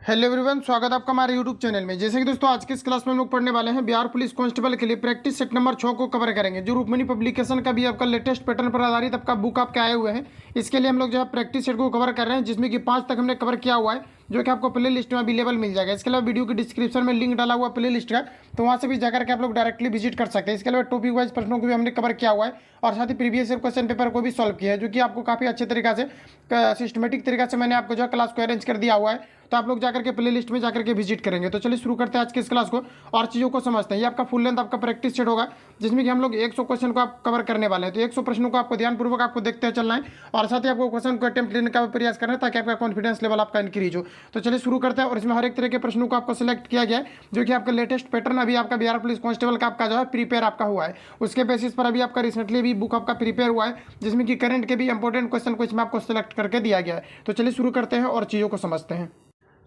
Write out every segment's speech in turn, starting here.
Hello everyone, स्वागत है आपका हमारे यूट्यूब चैनल में। जैसे कि दोस्तों आज की इस क्लास में हम लोग पढ़ने वाले हैं बिहार पुलिस कांस्टेबल के लिए प्रैक्टिस सेट नंबर 6 को कवर करेंगे, जो रुक्मिणी पब्लिकेशन का भी आपका लेटेस्ट पैटर्न पर आधारित आपका बुक आपके आए हुए हैं। इसके लिए हम लोग जो है प्रैक्टिस सेट को कवर कर रहे हैं, जिसमें कि 5 तक हमने कवर किया हुआ है, जो कि आपको प्ले लिस्ट में अवेलेबल मिल जाएगा। इसके अलावा वीडियो की डिस्क्रिप्शन में लिंक डाला हुआ प्ले लिस्ट का, तो वहाँ से भी जाकर के आप लोग डायरेक्टली विजिट कर सकते हैं। इसके अलावा टॉपिक वाइज प्रश्नों को भी हमने कवर किया हुआ है और साथ ही प्रीवियस ईयर क्वेश्चन पेपर को भी सॉल्व किया है, जो कि आपको काफ़ी अच्छे तरीका से सिस्टमेटिक तरीका से मैंने आपको जो है क्लास को अरेंज कर दिया हुआ है। तो आप लोग जाकर के प्ले लिस्ट में जाकर के विजिट करेंगे। तो चलिए शुरू करते हैं आज की इस क्लास को और चीज़ों को समझते हैं। ये आपका फुल लेंथ आपका प्रैक्टिस सेट होगा, जिसमें कि हम लोग 100 क्वेश्चन को आप कवर करने वाले हैं। तो 100 प्रश्नों को आपको ध्यानपूर्वक आपको देखते हैं चलना है और साथ ही आपको क्वेश्चन को अटेम्प्ट लेने का प्रयास करना है, ताकि आपका कॉन्फिडेंस लेवल आपका इंक्रीज हो। तो चलिए शुरू करते हैं। और इसमें हर एक तरह के प्रश्नों को आपको सिलेक्ट किया गया है, जो कि आपका लेटेस्ट पैटर्न अभी आपका बिहार पुलिस कांस्टेबल का आपका जो है प्रिपेयर आपका हुआ है, उसके बेसिस पर अभी आपका रिसेंटली भी बुक आपका प्रिपेयर हुआ है, जिसमें कि करंट के भी इंपॉर्टेंट क्वेश्चन को इसमें आपको सिलेक्ट करके दिया गया है। तो चलिए शुरू करते हैं और चीज़ों को समझते हैं।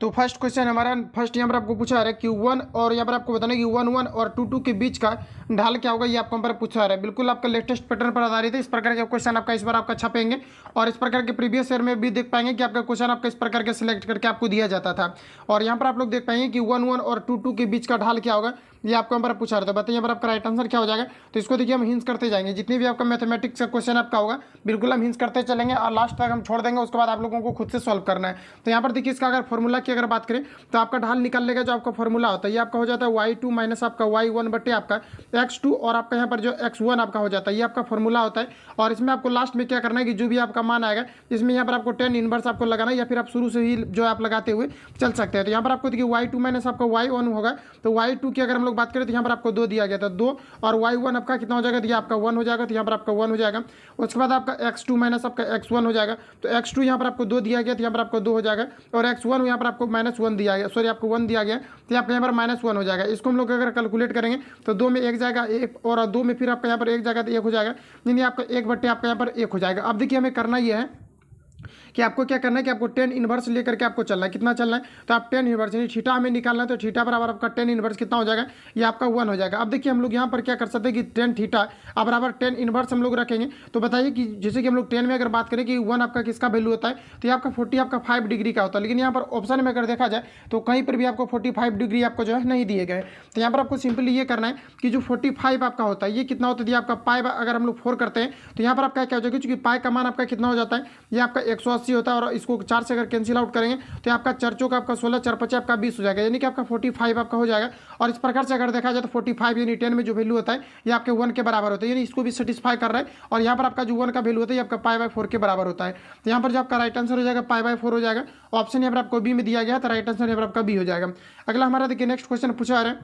तो फर्स्ट क्वेश्चन हमारा फर्स्ट यहाँ पर आपको पूछा है कि 1 और यहाँ पर आपको बताना है कि 1 और 2 के बीच का ढाल क्या होगा, ये आपको यहाँ पर पूछा है। बिल्कुल आपका लेटेस्ट पैटर्न पर आधारित है। इस प्रकार के क्वेश्चन आपका इस बार आपका छपेंगे और इस प्रकार के प्रीवियस ईयर में भी देख पाएंगे कि आपका क्वेश्चन आपका इस प्रकार के सिलेक्ट करके आपको दिया जाता था। और यहाँ पर आप लोग देख पाएंगे कि 1 और 2 के बीच का ढाल क्या होगा, ये आपको यहाँ पर पूछा रहा था। बताइए यहाँ पर आपका राइट आंसर क्या हो जाएगा। तो इसको देखिए हम हिंस करते जाएंगे, जितनी भी आपका मैथमेटिक्स का क्वेश्चन आपका होगा बिल्कुल हम हिंस करते चलेंगे और लास्ट तक हम छोड़ देंगे, उसके बाद आप लोगों को खुद से सॉल्व करना है। तो यहाँ पर देखिए इसका अगर फॉर्मूला की अगर बात करें, तो आपका ढाल निकालने का जो आपका फॉर्मूला होता है, ये आपका हो जाता है y2 माइनस आपका y1 बटे आपका x2 और आपका यहाँ पर जो x1 आपका हो जाता है, ये आपका फॉर्मूला होता है। और इसमें आपको लास्ट में क्या करना है कि जो भी आपका मान आएगा, इसमें यहाँ पर आपको 10 इनवर्स आपको लगाना है, या फिर आप शुरू से ही जो आप लगाते हुए चल सकते हैं। तो यहाँ पर आपको देखिए y2 माइनस आपका y1 होगा, तो y2 की अगर हम लोग बात करें तो यहाँ पर आपको 2 दिया गया था 2, और y1 आपका कितना हो जाएगा, तो ये आपका 1 हो जाएगा, तो यहाँ पर आपका 1 हो जाएगा। उसके बाद आपका x2 माइनस आपका x1 हो जाएगा, तो x2 यहाँ पर आपको 2 दिया गया, तो यहाँ पर आपको 2 हो जाएगा, और x1 यहाँ पर आपको -1 दिया गया, सॉरी आपको 1 दिया गया, तो आपका यहाँ पर -1 हो जाएगा। इसको हम लोग अगर कैलकुलेट करेंगे तो 2 में 1 जाएगा 1, और 2 में फिर आपका यहाँ पर 1 जाएगा तो 1 हो जाएगा, यानी आपका 1 बट्टे आपका यहाँ पर 1 हो जाएगा। अब देखिए हमें करना ये है कि आपको क्या करना है कि आपको 10 इनवर्स लेकर के आपको चलना है। कितना चलना है, तो आप 10 इनवर्स यानी थीटा हमें निकालना है, तो थीटा बराबर आपका 10 इनवर्स कितना हो जाएगा, ये आपका 1 हो जाएगा। अब देखिए हम लोग यहाँ पर क्या कर सकते हैं कि 10 थीटा अब बराबर 10 इनवर्स हम लोग रखेंगे। तो बताइए कि जैसे कि हम लोग 10 में अगर बात करें कि 1 आपका किसका वैल्यू होता है, तो ये आपका 40 आपका 5 डिग्री का होता है, लेकिन यहाँ पर ऑप्शन में अगर देखा जाए तो कहीं पर भी आपको 45 डिग्री आपको जो है नहीं दिए गए। तो यहाँ पर आपको सिंपली ये करना है कि जो 45 आपका होता है ये कितना होता है, आपका पाई अगर हम लोग 4 करते हैं तो यहाँ पर आपका क्या हो जाएगा, क्योंकि पाई का मान आपका कितना हो जाता है, ये आपका 180 होता है, और इसको 4 से अगर कैंसिल आउट करेंगे तो आपका 4 चौक आपका 16, 4 5 आपका 20 हो जाएगा, यानी कि आपका 45 आपका हो जाएगा। और इस प्रकार से अगर देखा जाए तो 45 यानी 10 में जो वैल्यू होता है ये आपके 1 के बराबर होता है, यानी इसको भी सेटिस्फाई कर रहा है। और यहाँ पर आपका जो 1 का वैल्यू होता है ये आपका π/4 के बराबर होता है। तो यहाँ पर जो आपका राइट आंसर हो जाएगा π/4 हो जाएगा। ऑप्शन यहाँ पर आपको बी में दिया गया, तो राइट आंसर यहाँ पर आपका बी हो जाएगा। अगला हमारा देखिए नेक्स्ट क्वेश्चन पूछा है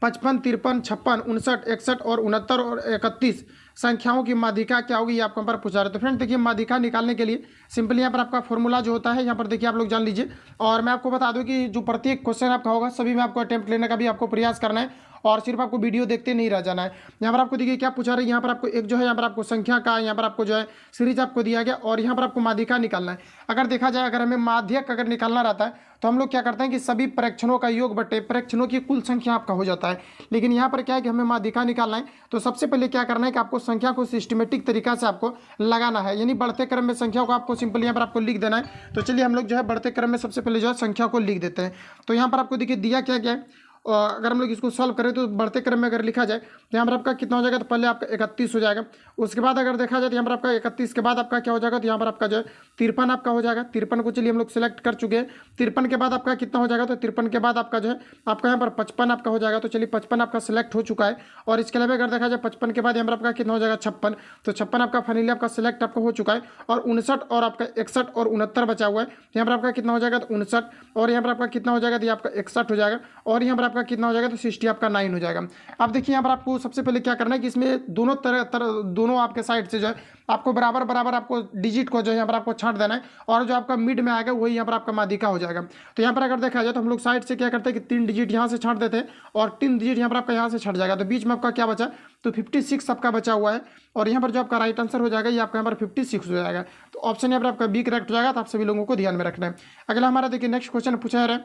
55, 53, 56, 59, 61 और 69 और 31 संख्याओं की माध्यिका क्या होगी, ये आपको यहाँ पर पूछा रहे। तो फ्रेंड देखिए माध्यिका निकालने के लिए सिंपली यहाँ पर आपका फॉर्मूला जो होता है यहाँ पर देखिए आप लोग जान लीजिए। और मैं आपको बता दूं कि जो प्रत्येक क्वेश्चन आपका होगा सभी में आपको अटेम्प्ट लेने का भी आपको प्रयास करना है, और सिर्फ आपको वीडियो देखते नहीं रह जाना है। यहाँ पर आपको देखिए क्या पूछा रहे, यहाँ पर आपको एक जो है यहाँ पर आपको संख्या का यहाँ पर आपको जो है सीरीज आपको दिया गया, और यहाँ पर आपको माध्यिका निकालना है। अगर देखा जाए अगर हमें माध्यक अगर निकालना रहता है तो हम लोग क्या करते हैं कि सभी परीक्षणों का योग बटे परीक्षणों की कुल संख्या आपका हो जाता है। लेकिन यहाँ पर क्या है कि हमें माध्यिका निकालना है, तो सबसे पहले क्या करना है कि आपको संख्या को सिस्टमेटिक तरीका से आपको लगाना है, यानी बढ़ते क्रम में संख्या को आपको सिंपली यहाँ पर आपको लिख देना है। तो चलिए हम लोग जो है बढ़ते क्रम में सबसे पहले जो है संख्या को लिख देते हैं। तो यहाँ पर आपको देखिए दिया क्या गया है, और अगर हम लोग इसको सॉल्व करें तो बढ़ते क्रम में अगर लिखा जाए तो यहाँ पर आपका कितना हो जाएगा, तो पहले आपका 31 हो जाएगा। उसके बाद अगर देखा जाए तो यहाँ पर आपका 31 के बाद आपका क्या हो जाएगा, तो यहाँ पर आपका जो है 53 आपका हो जाएगा। 53 को चलिए हम लोग सिलेक्ट कर चुके हैं। 53 के बाद आपका कितना हो जाएगा, तो 53 के बाद आपका जो है आपका यहाँ पर 55 आपका हो जाएगा। तो चलिए 55 आपका सिलेक्ट हो चुका है। और इसके अलावा अगर देखा जाए 55 के बाद यहाँ पर आपका कितना हो जाएगा 56, तो 56 आपका फाइनली आपका सिलेक्ट आपका हो चुका है। और 59 और आपका 61 और 69 बचा हुआ है, यहाँ पर आपका कितना हो जाएगा, तो 59, और यहाँ पर आपका कितना हो जाएगा, तो आपका 61 हो जाएगा, और यहाँ पर आपका कितना हो जाएगा, तो 60 आपका 9 हो जाएगा। अब देखिए यहाँ पर आपको सबसे पहले क्या करना है कि इसमें दोनों आपके साइड से जो है आपको बराबर बराबर आपको डिजिट को जो है यहाँ पर आपको छांट देना है, और जो आपका मिड में आएगा वही यहाँ पर आपका माध्यिका हो जाएगा। तो यहाँ पर अगर देखा जाए तो हम लोग साइड से क्या करते हैं कि 3 डिजिट यहाँ से छांट देते हैं, और 3 डिजिट यहाँ पर आपका यहाँ से छट जाएगा। तो बीच में आपका क्या बचा, तो 56 आपका बचा हुआ है, और यहाँ पर जो आपका राइट आंसर हो जाएगा ये आपका यहाँ पर 56 हो जाएगा। तो ऑप्शन यहाँ पर आपका बी करेक्ट हो जाएगा। तो आप सभी लोगों को ध्यान में रखना है। अगला हमारा देखिए नेक्स्ट क्वेश्चन पूछा है,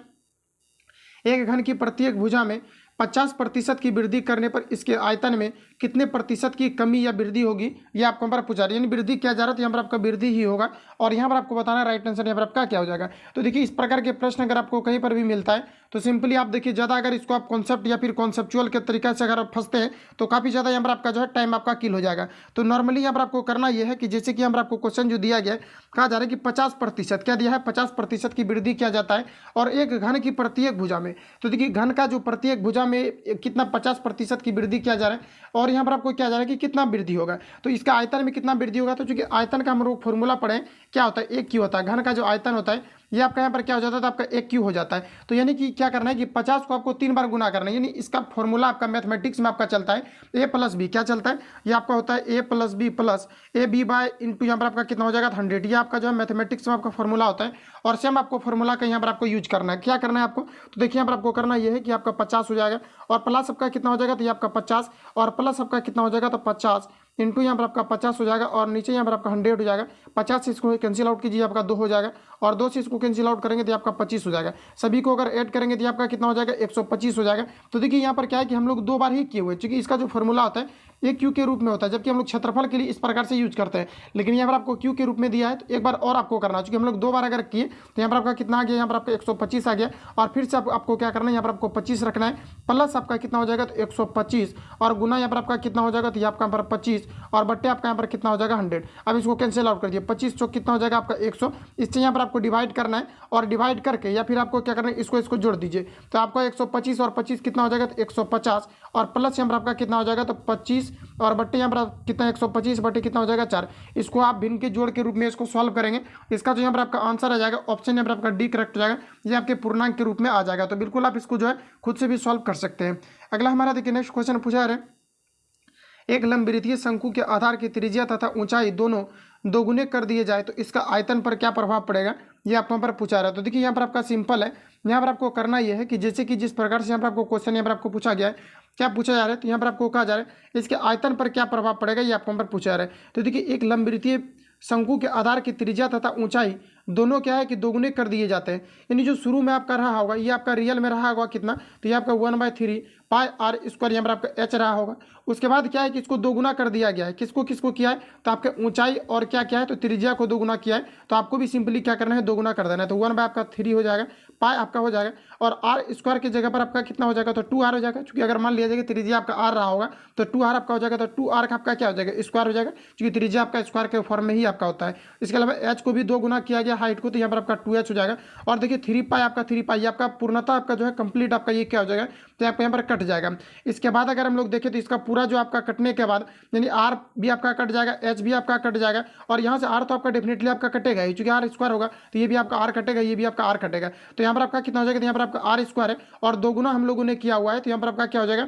एक घन की प्रत्येक भुजा में 50% की वृद्धि करने पर इसके आयतन में कितने प्रतिशत की कमी या वृद्धि होगी, ये आपको यहाँ पर पूछा रहा है। यानी वृद्धि क्या जा रहा है, तो यहाँ पर आपका वृद्धि ही होगा और यहाँ पर आपको बताना है राइट आंसर यहाँ पर आपका क्या हो जाएगा। तो देखिए इस प्रकार के प्रश्न अगर आपको कहीं पर भी मिलता है तो सिंपली आप देखिए ज़्यादा अगर इसको आप कॉन्सेप्ट या फिर कॉन्सेप्चुअल के तरीके से अगर आप फंसते हैं तो काफ़ी ज़्यादा यहाँ पर आपका जो है टाइम आपका किल हो जाएगा। तो नॉर्मली यहाँ पर आपको करना यह है कि जैसे कि यहाँ पर आपको क्वेश्चन जो दिया गया है, कहा जा रहा है कि 50% क्या दिया है, 50% की वृद्धि किया जाता है और एक घन की प्रत्येक भुजा में। तो देखिए घन का जो प्रत्येक भुजा में कितना 50% की वृद्धि किया जा रहा है और यहाँ पर आपको क्या जा रहा है कि कितना वृद्धि होगा, तो इसका आयतन में कितना वृद्धि होगा। तो चूंकि आयतन का हम लोग फॉर्मूला पढ़े क्या होता है, एक क्यू होता है। घन का जो आयतन होता है ये आपका यहाँ पर क्या हो जाता है, तो आपका एक क्यू हो जाता है। तो यानी कि क्या करना है कि 50 को आपको 3 बार गुना करना है। यानी इसका फॉर्मूला आपका मैथमेटिक्स में आपका चलता है ए प्लस बी, क्या चलता है, ये आपका होता है A plus B plus A B by into यहाँ पर आपका कितना हो जाएगा 100। ये आपका जो है मैथमेटिक्स में आपका फॉर्मूला होता है और सेम आपको फॉर्मूला का यहाँ पर आपको यूज करना है। क्या करना है आपको, तो देखिए यहाँ पर आपको करना ये है कि आपका 50 हो जाएगा और प्लस आपका कितना हो जाएगा, तो ये आपका 50 और प्लस आपका कितना हो जाएगा, तो 50 इंटू यहाँ पर आपका 50 हो जाएगा और नीचे यहाँ पर आपका 100 हो जाएगा। 50 से इसको कैंसिल आउट कीजिए, आपका 2 हो जाएगा और 2 से इसको कैंसिल आउट करेंगे तो आपका 25 हो जाएगा। सभी को अगर ऐड करेंगे तो आपका कितना हो जाएगा, 125 हो जाएगा। तो देखिए यहाँ पर क्या है कि हम लोग 2 बार ही किए हुए, क्योंकि इसका जो फॉर्मूला होता है ये क्यू के रूप में होता है, जबकि हम लोग क्षेत्रफल के लिए इस प्रकार से यूज करते हैं, लेकिन यहाँ पर आपको क्यू के रूप में दिया है तो एक बार और आपको करना है। क्योंकि हम लोग 2 बार अगर किए तो यहाँ पर आपका कितना आ गया, यहाँ पर आपका 125 आ गया और फिर से आपको क्या करना है, यहाँ पर आपको 25 रखना है प्लस आपका कितना हो जाएगा, तो 125 और गुना यहाँ पर आपका कितना हो जाएगा, तो आपका यहाँ पर 25 और बट्टे आपका यहाँ पर कितना हो जाएगा 100। अब इसको कैंसिल आउट कर दिए, 25 चौक कितना हो जाएगा आपका 100। इससे यहाँ पर आपको डिवाइड करना है और डिवाइड करके या फिर आपको क्या करना है, इसको जोड़ दीजिए तो आपका 125 और 25 कितना हो जाएगा, तो 150 और प्लस यहाँ पर आपका कितना हो जाएगा, तो 25 और बट्टे यहाँ पर कितना 125 बट्टे कितना हो जाएगा 4। इसको आप भिन्न के जोड़ के रूप में इसको सॉल्व करेंगे, इसका जो यहाँ पर आपका आंसर आ जाएगा ऑप्शन यहाँ पर आपका डी करेक्ट हो जाएगा, ये आपके पूर्णांक के रूप में आ जाएगा। तो बिल्कुल आप इसको जो है खुद से भी सॉल्व कर सकते हैं। अगला हमारा देखिए नेक्स्ट क्वेश्चन पूछा है, एक लंबवृत्तीय शंकु के आधार की त्रिज्या तथा ऊंचाई दोनों दोगुने कर दिए जाए तो इसका आयतन पर क्या प्रभाव पड़ेगा, ये आपको यहाँ पर पूछा रहा है। तो देखिए यहाँ पर आपका सिंपल है, यहाँ पर आपको करना यह है कि जैसे कि जिस प्रकार से यहाँ पर आपको क्वेश्चन यहाँ पर आपको पूछा गया है, क्या पूछा जा रहा है, तो यहाँ पर आपको कहा जा रहा है इसके आयतन पर क्या प्रभाव पड़ेगा, ये आपको यहाँ पर पूछा जा रहा है। तो देखिए एक लंबवृत्तीय शंकु के आधार की त्रिज्या तथा ऊंचाई दोनों क्या है कि दोगुने कर दिए जाते हैं। यानी जो शुरू में आपका रहा होगा ये आपका रियल में रहा होगा कितना, तो ये आपका 1/3 पाई आर स्क्वायर यहाँ पर आपका एच रहा होगा। उसके बाद क्या है कि इसको दोगुना कर दिया गया है, किसको किसको किया है, तो आपके ऊंचाई और क्या क्या है, तो त्रिज्या को दोगुना किया है। तो आपको भी सिंपली क्या करना है, दोगुना कर देना है। तो 1/3 हो जाएगा, पाई आपका हो जाएगा और आर स्क्वायर की जगह पर आपका कितना हो जाएगा, तो 2r हो जाएगा। क्योंकि अगर मान लिया जाएगा त्रिज्या आपका आर रहा होगा तो 2r आपका हो जाएगा, तो 2r का आपका क्या हो जाएगा, स्क्वायर हो जाएगा, क्योंकि त्रिज्या आपका स्क्वायर के फॉर्म में ही आपका होता है। इसके अलावा एच को भी 2 गुना किया गया हाइट को, तो यहाँ पर आपका 2h हो जाएगा। और देखिए 3 पाई आपका 3 पाई आपका पूर्णतः आपका जो है कंप्लीट आपका ये क्या हो जाएगा, तो आपका यहाँ पर कट जाएगा। इसके बाद अगर हम लोग देखें तो इसका पूरा जो आपका कटने के बाद यानी आर भी आपका कट जाएगा, एच भी आपका कट जाएगा और यहाँ से आर तो आपका डेफिनेटली आपका कटेगा ही, क्योंकि आर स्क्वायर होगा तो ये भी आपका आर कटेगा, ये भी आपका आर कटेगा। तो यहाँ पर आपका कितना हो जाएगा, तो यहाँ पर आपका आर स्क्वायर है और 2 गुना हम लोगों ने किया हुआ है, तो यहाँ पर आपका क्या हो जाएगा,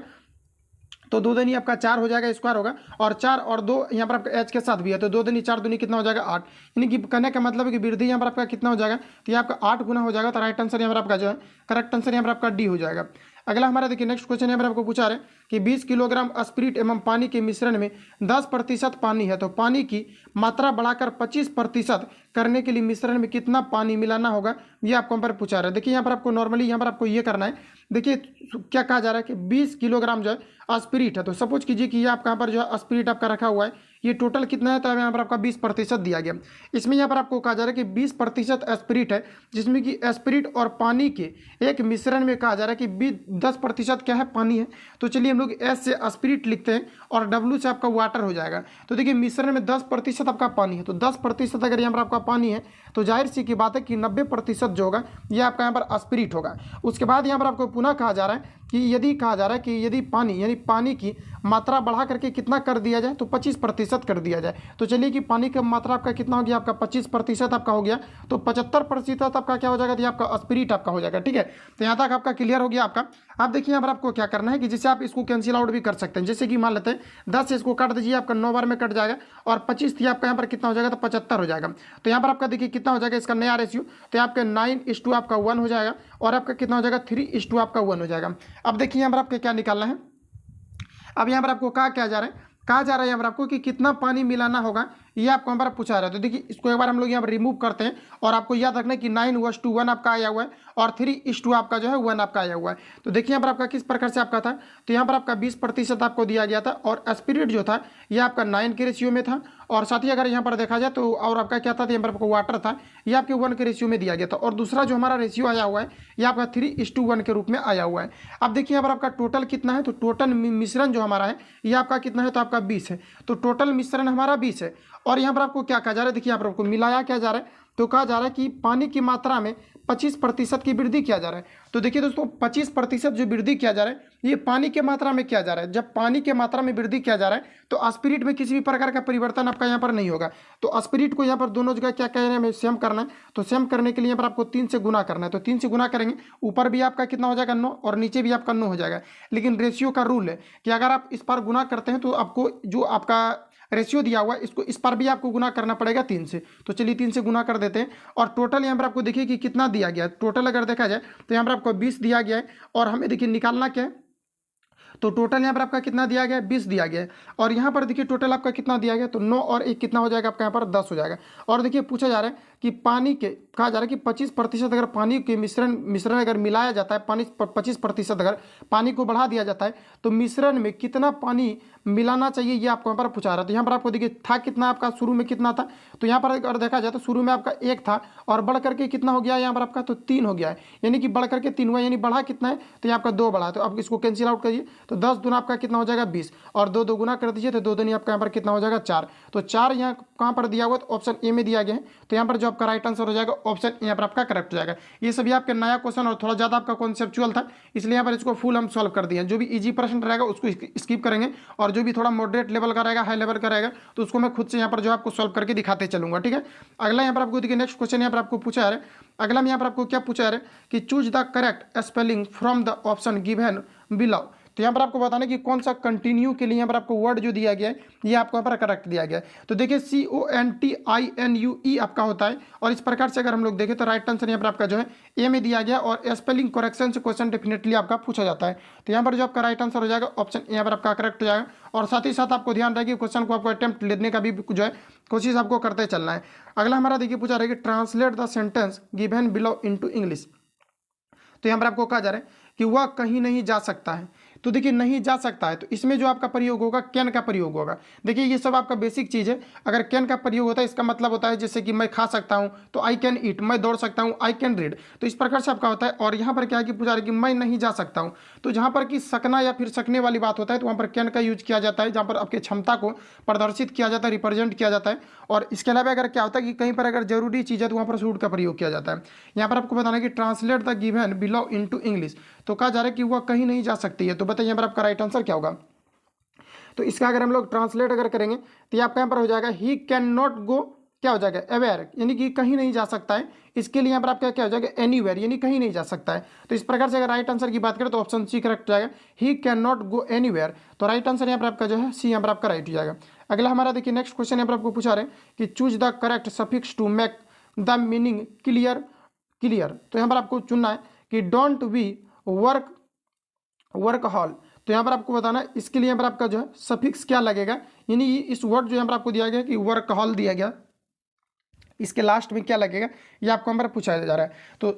तो 2 दूनी आपका 4 हो जाएगा, स्क्वायर होगा और 4 और 2 यहाँ पर आपका एच के साथ भी है, तो 2 दूनी 4 दूनी कितना हो जाएगा 8। यानी कि कहने का मतलब है कि वृद्धि यहाँ पर आपका कितना हो जाएगा, तो ये आपका 8 गुना हो जाएगा। तो राइट आंसर यहाँ पर आपका जो है करेक्ट आंसर यहाँ पर आपका डी हो जाएगा। अगला हमारा देखिए नेक्स्ट क्वेश्चन यहाँ पर आपको पूछा रहे कि 20 किलोग्राम स्पिरिट एवं पानी के मिश्रण में 10% पानी है, तो पानी की मात्रा बढ़ाकर 25% करने के लिए मिश्रण में कितना पानी मिलाना होगा, ये आपको यहाँ पर पूछा रहा है। देखिए यहाँ पर आपको नॉर्मली यहाँ पर आपको ये करना है, देखिए क्या कहा जा रहा है कि 20 किलोग्राम जो है स्पिरिट है, तो सपोज कीजिए कि ये आपका यहाँ पर जो है स्पिरिट आपका रखा हुआ है, ये टोटल कितना है, तो यहाँ पर आपका 20% दिया गया। इसमें यहाँ पर आपको कहा जा रहा है कि 20% स्पिरिट है, जिसमें कि स्पिरिट और पानी के एक मिश्रण में कहा जा रहा है कि 10% क्या है, पानी है। तो चलिए हम लोग एस से स्पिरिट लिखते हैं और डब्ल्यू से आपका वाटर हो जाएगा। तो देखिए मिश्रण में 10% आपका पानी है, तो 10% अगर यहाँ पर आपका पानी है तो जाहिर सी की बात है कि 90% जो होगा ये आपका यहाँ पर स्पिरिट होगा। उसके बाद यहाँ पर आपको पुनः कहा जा रहा है कि यदि कहा जा रहा है कि यदि पानी यानी पानी की मात्रा बढ़ा करके कितना कर दिया जाए, तो 25% कर दिया जाए। तो चलिए कि पानी की मात्रा आपका कितना हो गया, आपका 25% आपका हो गया, तो 75% आपका क्या हो जाएगा, तो आपका स्पिरिट आपका हो जाएगा। ठीक है, तो यहाँ तक आपका क्लियर हो गया आपका। अब देखिए यहाँ पर आपको क्या करना है कि जैसे आप इसको कैंसिल आउट भी कर सकते हैं, जैसे कि मान लेते हैं 10 से इसको काट दीजिए, आपका 9 बार में कट जाएगा और 25 थी आपका यहाँ पर कितना हो जाएगा, तो 75 हो जाएगा। तो यहाँ पर आपका देखिए कितना हो जाएगा इसका नया रेशियो, तो आपका 9:2 आपका 1 हो जाएगा और आपका कितना हो जाएगा 3:2 आपका 1 हो जाएगा। अब देखिए यहाँ पर आपको क्या निकालना है, अब यहाँ पर आपको कहा क्या जा रहा है, कहा जा रहा है यहाँ पर आपको कि कितना पानी मिलाना होगा ये आपको यहाँ पर पूछा रहा है। तो देखिए इसको एक बार हम लोग यहाँ पर रिमूव करते हैं और आपको याद रखना है कि 9:1 आपका आया हुआ है और 3:2 आपका जो है 1 आपका आया हुआ है। तो देखिए यहाँ पर आपका किस प्रकार से आपका था, तो यहाँ पर आपका 20% आपको दिया गया था और स्पिरिट जो था ये आपका 9 के रेशियो में था और साथ ही अगर यहाँ पर देखा जाए तो और आपका क्या था, यहाँ पर आपको वाटर था ये आपके 1 के रेशियो में दिया गया था और दूसरा जो हमारा रेशियो आया हुआ है ये आपका 3:1 के रूप में आया हुआ है। अब देखिए यहाँ पर आपका टोटल कितना है, तो टोटल मिश्रण जो हमारा है ये आपका कितना है, तो आपका 20 है। तो टोटल मिश्रण हमारा 20 है और यहाँ पर आपको क्या कहा जा रहा है, देखिए यहाँ पर आपको मिलाया क्या जा रहा है, तो कहा जा रहा है कि पानी की मात्रा में 25% की वृद्धि किया जा रहा है। तो देखिए दोस्तों 25% जो वृद्धि किया जा रहा है ये पानी के मात्रा में किया जा रहा है। जब पानी के मात्रा में वृद्धि किया जा रहा है तो स्पिरिट में किसी भी प्रकार का परिवर्तन आपका यहाँ पर नहीं होगा। तो स्पिरिट को यहाँ पर दोनों जगह क्या कह रहे हैं, हमें सेम करना है। तो सेम करने के लिए यहाँ पर आपको 3 से गुना करना है। तो 3 से गुना करेंगे, ऊपर भी आपका कितना हो जाएगा 9 और नीचे भी आपका 9 हो जाएगा। लेकिन रेशियो का रूल है कि अगर आप इस पर गुना करते हैं तो आपको जो आपका रेशियो दिया हुआ है इसको इस पर भी आपको गुना करना पड़ेगा 3 से। तो चलिए 3 से गुना कर देते हैं और टोटल यहाँ पर आपको देखिए कि कितना दिया गया है। टोटल अगर देखा जाए तो यहाँ पर आपको 20 दिया गया है और हमें देखिए निकालना क्या है, तो टोटल यहाँ पर आपका कितना दिया गया है, 20 दिया गया है और यहाँ पर देखिए टोटल आपका कितना दिया गया, तो 9 और 1 कितना हो जाएगा आपका यहाँ पर 10 हो जाएगा। और देखिए पूछा जा रहा है कि पानी के कहा जा रहा है कि 25% अगर पानी के मिश्रण अगर मिलाया जाता है, पानी 25% अगर पानी को बढ़ा दिया जाता है तो मिश्रण में कितना पानी मिलाना चाहिए ये आपको यहाँ पर पूछा रहा है। तो यहाँ पर आपको देखिए था कितना आपका शुरू में कितना था, तो यहाँ पर अगर देखा जाए तो शुरू में आपका 1 था और बढ़ करके कितना हो गया यहाँ पर आपका, तो 3 हो गया है, यानी कि बढ़ करके 3 हुआ, यानी बढ़ा कितना है, तो यहाँ आपका 2 बढ़ा है। तो आप इसको कैंसिल आउट करिए तो 10 दूना आपका कितना हो जाएगा 20 और 2 2 गुना कर दीजिए तो 2 दूनी आपका यहाँ पर कितना हो जाएगा 4। तो 4 यहाँ कहाँ पर दिया हुआ, तो ऑप्शन ए में दिया गया है। तो यहाँ पर जो आपका राइट आंसर हो जाएगा ऑप्शन यहाँ पर आपका करेक्ट हो जाएगा। ये सभी आपके नया क्वेश्चन और थोड़ा ज़्यादा आपका कॉन्सेप्चुअल था, इसलिए यहाँ पर इसको फुल हम सॉल्व कर दिए। जो भी इजी प्रश्न रहेगा उसको स्किप करेंगे और जो भी थोड़ा मॉडरेट लेवल का रहेगा, हाई लेवल का रहेगा, तो उसको मैं खुद से यहाँ पर जो आपको सॉल्व करके दिखाते चलूंगा। ठीक है, अगला यहाँ पर आपको देखिए नेक्स्ट क्वेश्चन यहाँ पर आपको पूछा है, अगला में यहाँ पर आपको क्या पूछा है कि choose the correct spelling from the option given below. तो यहाँ पर आपको बताना कि कौन सा कंटिन्यू के लिए यहाँ पर आपको वर्ड जो दिया गया है ये आपको यहाँ पर करेक्ट दिया गया है। तो देखिए CONTINUE आपका होता है और इस प्रकार से अगर हम लोग देखें तो राइट आंसर यहाँ पर आपका जो है ए में दिया गया और स्पेलिंग करेक्शन से क्वेश्चन डेफिनेटली आपका पूछा जाता है। तो यहाँ पर जो आपका राइट आंसर हो जाएगा ऑप्शन यहाँ पर आपका करेक्ट हो जाएगा। और साथ ही साथ आपको ध्यान रहे कि क्वेश्चन को आपको अटेम्प्ट लेने का भी जो है कोशिश आपको करते चलना है। अगला हमारा देखिए पूछा रहेगा translate the sentence given below into English. तो यहाँ पर आपको कहा जा रहा है कि वह कहीं नहीं जा सकता है। तो देखिए नहीं जा सकता है, तो इसमें जो आपका प्रयोग होगा कैन का प्रयोग होगा। देखिए ये सब आपका बेसिक चीज़ है। अगर कैन का प्रयोग होता है इसका मतलब होता है जैसे कि मैं खा सकता हूँ तो आई कैन ईट, मैं दौड़ सकता हूँ आई कैन रीड, तो इस प्रकार से आपका होता है। और यहाँ पर क्या है कि पूछा रहा है कि मैं नहीं जा सकता हूँ, तो जहाँ पर कि सकना या फिर सकने वाली बात होता है तो वहाँ पर कैन का यूज किया जाता है, जहाँ पर आपकी क्षमता को प्रदर्शित किया जाता है, रिप्रेजेंट किया जाता है। और इसके अलावा अगर क्या होता है कि कहीं पर अगर जरूरी चीज़ है तो वहाँ पर शुड का प्रयोग किया जाता है। यहाँ पर आपको बताना है कि translate the given below into English. तो कहा जा रहा है कि वह कहीं नहीं जा सकती है। तो बताइए यहाँ पर आपका राइट आंसर क्या होगा। तो इसका अगर हम लोग ट्रांसलेट अगर करेंगे तो आपका यहाँ पर हो जाएगा ही कैन नॉट गो, क्या हो जाएगा अवेयर, यानी कि कहीं नहीं जा सकता है। इसके लिए यहाँ पर आपका क्या हो जाएगा एनीवेयर, यानी कहीं नहीं जा सकता है। तो इस प्रकार से अगर राइट आंसर की बात करें तो ऑप्शन सी करेक्ट हो जाएगा, he can not go anywhere. तो राइट आंसर यहाँ पर आपका जो है सी यहाँ पर आपका राइट हो जाएगा। अगला हमारा देखिए नेक्स्ट क्वेश्चन यहाँ पर आपको पूछा रहे कि choose the correct suffix to make the meaning clear. तो यहाँ पर आपको चुनना है कि डोंट बी वर्क हॉल। तो यहाँ पर आपको बताना है इसके लिए यहाँ पर आपका जो है सफिक्स क्या लगेगा, यानी इस वर्ड जो यहाँ पर आपको दिया गया कि वर्क हॉल दिया गया, इसके लास्ट में क्या लगेगा ये आपको यहाँ पर पूछा जा रहा है। तो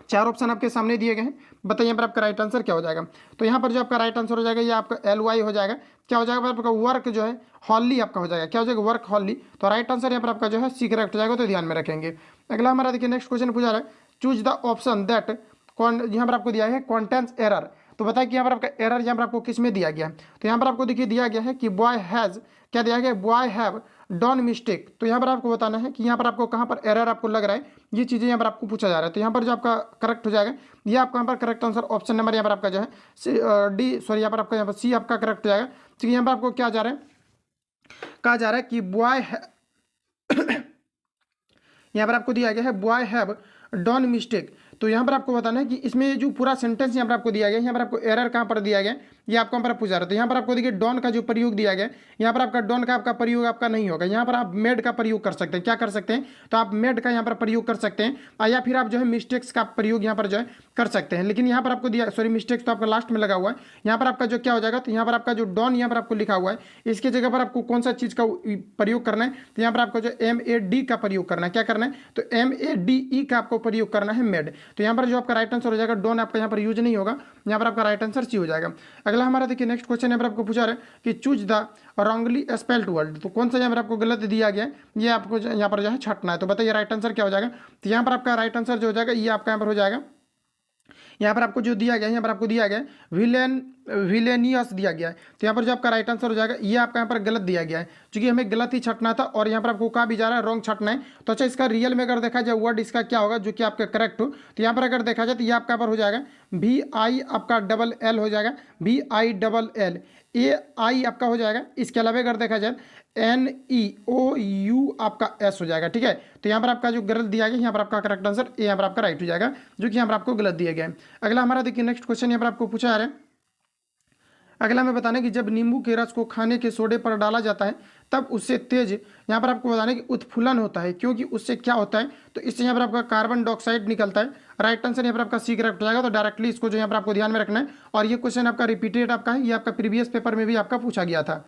4 ऑप्शन आपके सामने दिए गए हैं, बताइए यहाँ पर आपका राइट आंसर क्या हो जाएगा। तो यहाँ पर जो आपका राइट आंसर हो जाएगा ये आपका LY हो जाएगा, क्या हो जाएगा आपका वर्क जो है हॉली आपका हो जाएगा, क्या हो जाएगा वर्क हॉली। तो राइट आंसर यहाँ पर आपका जो है सी करेक्ट हो जाएगा, तो ध्यान में रखेंगे। अगला हमारा देखिए नेक्स्ट क्वेश्चन पूछा रहा है चूज द ऑप्शन दैट यहाँ पर आपको दिया है कॉन्टेंट्स एरर। तो बताइए कि यहाँ पर आपका एरर यहाँ पर आपको किस में दिया गया है। तो यहाँ पर आपको देखिए दिया गया है कि बॉय हैज़, क्या दिया गया बॉय हैव डन मिस्टेक। तो यहाँ पर आपको बताना है कि यहाँ पर आपको कहाँ पर एरर आपको लग रहा है, ये चीज़ें यहाँ पर आपको पूछा जा रहा है। तो यहाँ पर जो आपका करेक्ट हो जाएगा ये आपका यहाँ पर करेक्ट आंसर ऑप्शन नंबर यहाँ पर आपका जो है यहाँ पर आपका यहाँ पर सी आपका करेक्ट हो जाएगा। तो यहाँ पर आपको क्या जा रहा है, कहा जा रहा है कि बॉय यहाँ पर आपको दिया गया है बॉय हैव डॉन मिस्टेक। तो यहाँ पर आपको बताना है कि इसमें जो पूरा सेंटेंस यहाँ पर आपको दिया गया है, यहाँ पर आपको एरर कहाँ पर दिया गया है, ये आपको यहाँ पर पूछा रहा है। तो यहाँ पर आपको देखिए डॉन का जो प्रयोग दिया गया है, यहाँ पर आपका डॉन का आपका प्रयोग आपका नहीं होगा, यहाँ पर आप मेड का प्रयोग कर सकते हैं। क्या कर सकते हैं, तो आप मेड का यहाँ पर प्रयोग कर सकते हैं, या फिर आप जो है मिस्टेक्स का प्रयोग यहाँ पर जो है कर सकते हैं। लेकिन यहाँ पर आपको दिया, सॉरी मिस्टेक्स तो आपका लास्ट में लगा हुआ है, यहाँ पर आपका जो क्या हो जाएगा, तो यहाँ पर आपका जो डॉन यहाँ पर आपको लिखा हुआ है, इसकी जगह पर आपको कौन सा चीज़ का प्रयोग करना है, तो यहाँ पर आपको जो MAD का प्रयोग करना है। क्या करना है, तो MADE का आपको प्रयोग करना है, मेड। तो यहाँ पर जो आपका राइट आंसर हो जाएगा, डॉन आपका यहाँ पर यूज नहीं होगा, यहाँ पर आपका राइट आंसर सी हो जाएगा। अगला हमारा देखिए नेक्स्ट क्वेश्चन यहाँ पर आपको पूछा रहा है कि choose the wrongly spelled word. तो कौन सा यहाँ पर आपको गलत दिया गया है, ये आपको यहाँ पर जो है छटना है। तो बताइए राइट आंसर क्या हो जाएगा, तो यहाँ पर आपका राइट आंसर जो हो जाएगा ये आपका यहाँ पर हो जाएगा, यहाँ पर आपको जो दिया गया है, यहाँ पर आपको दिया गया है विलेनियस दिया गया है। तो यहाँ पर जो आपका राइट आंसर हो जाएगा ये आपका यहाँ पर गलत दिया गया है, क्योंकि हमें गलत ही छटना था और यहाँ पर आपको कहा भी जा रहा है रॉन्ग छटना है। तो अच्छा इसका रियल में अगर देखा जाए वर्ड इसका क्या होगा जो कि आपका करेक्ट हो, तो यहाँ पर अगर देखा जाए तो ये आपका यहाँ पर हो जाएगा VI आपका DL हो जाएगा, VILL, AI आपका हो जाएगा। इसके अलावा अगर देखा जाए NEOU आपका S हो जाएगा। ठीक है, तो यहाँ पर आपका जो गलत दिया गया, यहाँ पर आपका करेक्ट आंसर यहाँ पर आपका राइट हो जाएगा, जो कि यहाँ पर आपको गलत दिया गया है। अगला हमारा देखिए नेक्स्ट क्वेश्चन यहाँ पर आपको पूछा जा रहा है, अगला हमें बताना है कि जब नींबू के रस को खाने के सोडे पर डाला जाता है तब उससे तेज, यहाँ पर आपको बताना है कि उत्फुलन होता है, क्योंकि उससे क्या होता है, तो इससे यहाँ पर आपका कार्बन डाइऑक्साइड निकलता है। राइट आंसर यहाँ पर आपका सी करेक्ट हो जाएगा। तो डायरेक्टली इसको जो यहाँ पर आपको ध्यान में रखना है, और ये क्वेश्चन आपका रिपीटेड आपका है, ये आपका प्रीवियस पेपर में भी आपका पूछा गया था।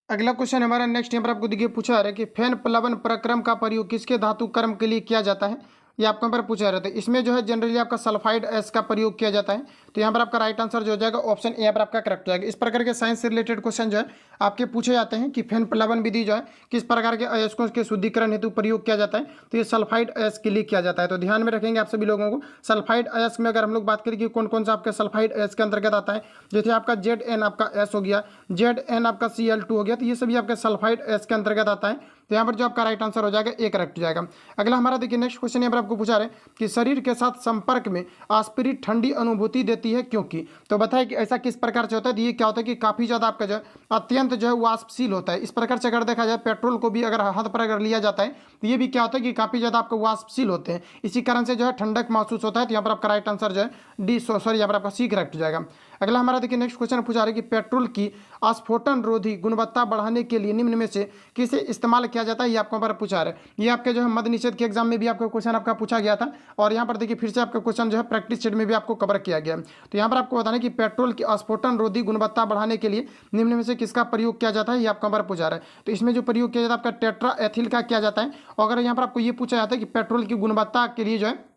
अगला क्वेश्चन हमारा नेक्स्ट यहाँ पर आपको देखिए पूछा है कि फैन प्लवन प्रक्रम का प्रयोग किसके धातु कर्म के लिए किया जाता है, ये आपको यहाँ पर पूछा रहता है। इसमें जो है जनरली आपका सल्फाइड एस का प्रयोग किया जाता है। तो यहाँ पर आपका राइट आंसर जो हो जाएगा ऑप्शन ए यहाँ पर आपका करेक्ट हो जाएगा। इस प्रकार के साइंस से रिलेटेड क्वेश्चन जो है आपके पूछे जाते हैं कि फैन प्लवन विधि जो है किस प्रकार के अयस्कों के शुद्धिकरण हेतु प्रयोग किया जाता है, तो ये सल्फाइड अयस्क के लिए किया जाता है। तो ध्यान में रखेंगे आप सभी लोगों को। सल्फाइड अयस्क में अगर हम लोग बात करें कि कौन कौन सा आपके सल्फाइड अयस्क के अंतर्गत आता है, जैसे आपका ZN आपका S हो गया, ZN आपका Cl2 हो गया, तो ये सभी आपके सल्फाइड अयस्क के अंतर्गत आता है। तो यहाँ पर जो आपका राइट आंसर हो जाएगा ए करेक्ट हो जाएगा। अगला हमारा देखिए नेक्स्ट क्वेश्चन यहाँ पर आपको पूछा रहे कि शरीर के साथ संपर्क में एस्पिरिट ठंडी अनुभूति देती है क्योंकि, तो बताइए कि ऐसा किस प्रकार से होता है। तो ये क्या होता है कि काफ़ी ज़्यादा आपका जो है अत्यंत जो है वाष्पशील होता है। इस प्रकार से अगर देखा जाए पेट्रोल को भी अगर हाथ पर अगर लिया जाता है तो ये भी क्या होता है कि काफ़ी ज़्यादा आपको वाष्पशील होते हैं, इसी कारण से जो है ठंडक महसूस होता है। तो यहाँ पर आपका राइट आंसर जो है डी सॉरी यहाँ पर आपका सी करेक्ट हो जाएगा। अगला हमारा देखिए नेक्स्ट क्वेश्चन पूछा रहे कि पेट्रोल की अस्फोटन रोधी गुणवत्ता बढ़ाने के लिए निम्न में से किसे इस्तेमाल किया जाता है, ये आपको पर पूछा रहे। ये आपके जो है मद निषेध के एग्जाम में भी आपका क्वेश्चन आपका पूछा गया था, और यहाँ पर देखिए फिर से आपका क्वेश्चन जो है प्रैक्टिस सेट में भी आपको कवर किया गया। तो यहाँ पर आपको बताना है कि पेट्रोल की अस्फोटन रोधी गुणवत्ता बढ़ाने के लिए निम्न में से किसका प्रयोग किया जाता है, ये आपको पर पूछा रहा है। तो इसमें जो प्रयोग किया जाता है आपका टेट्रा एथिल का किया जाता है। और अगर यहाँ पर आपको ये पूछा जाता है कि पेट्रोल की गुणवत्ता के लिए जो है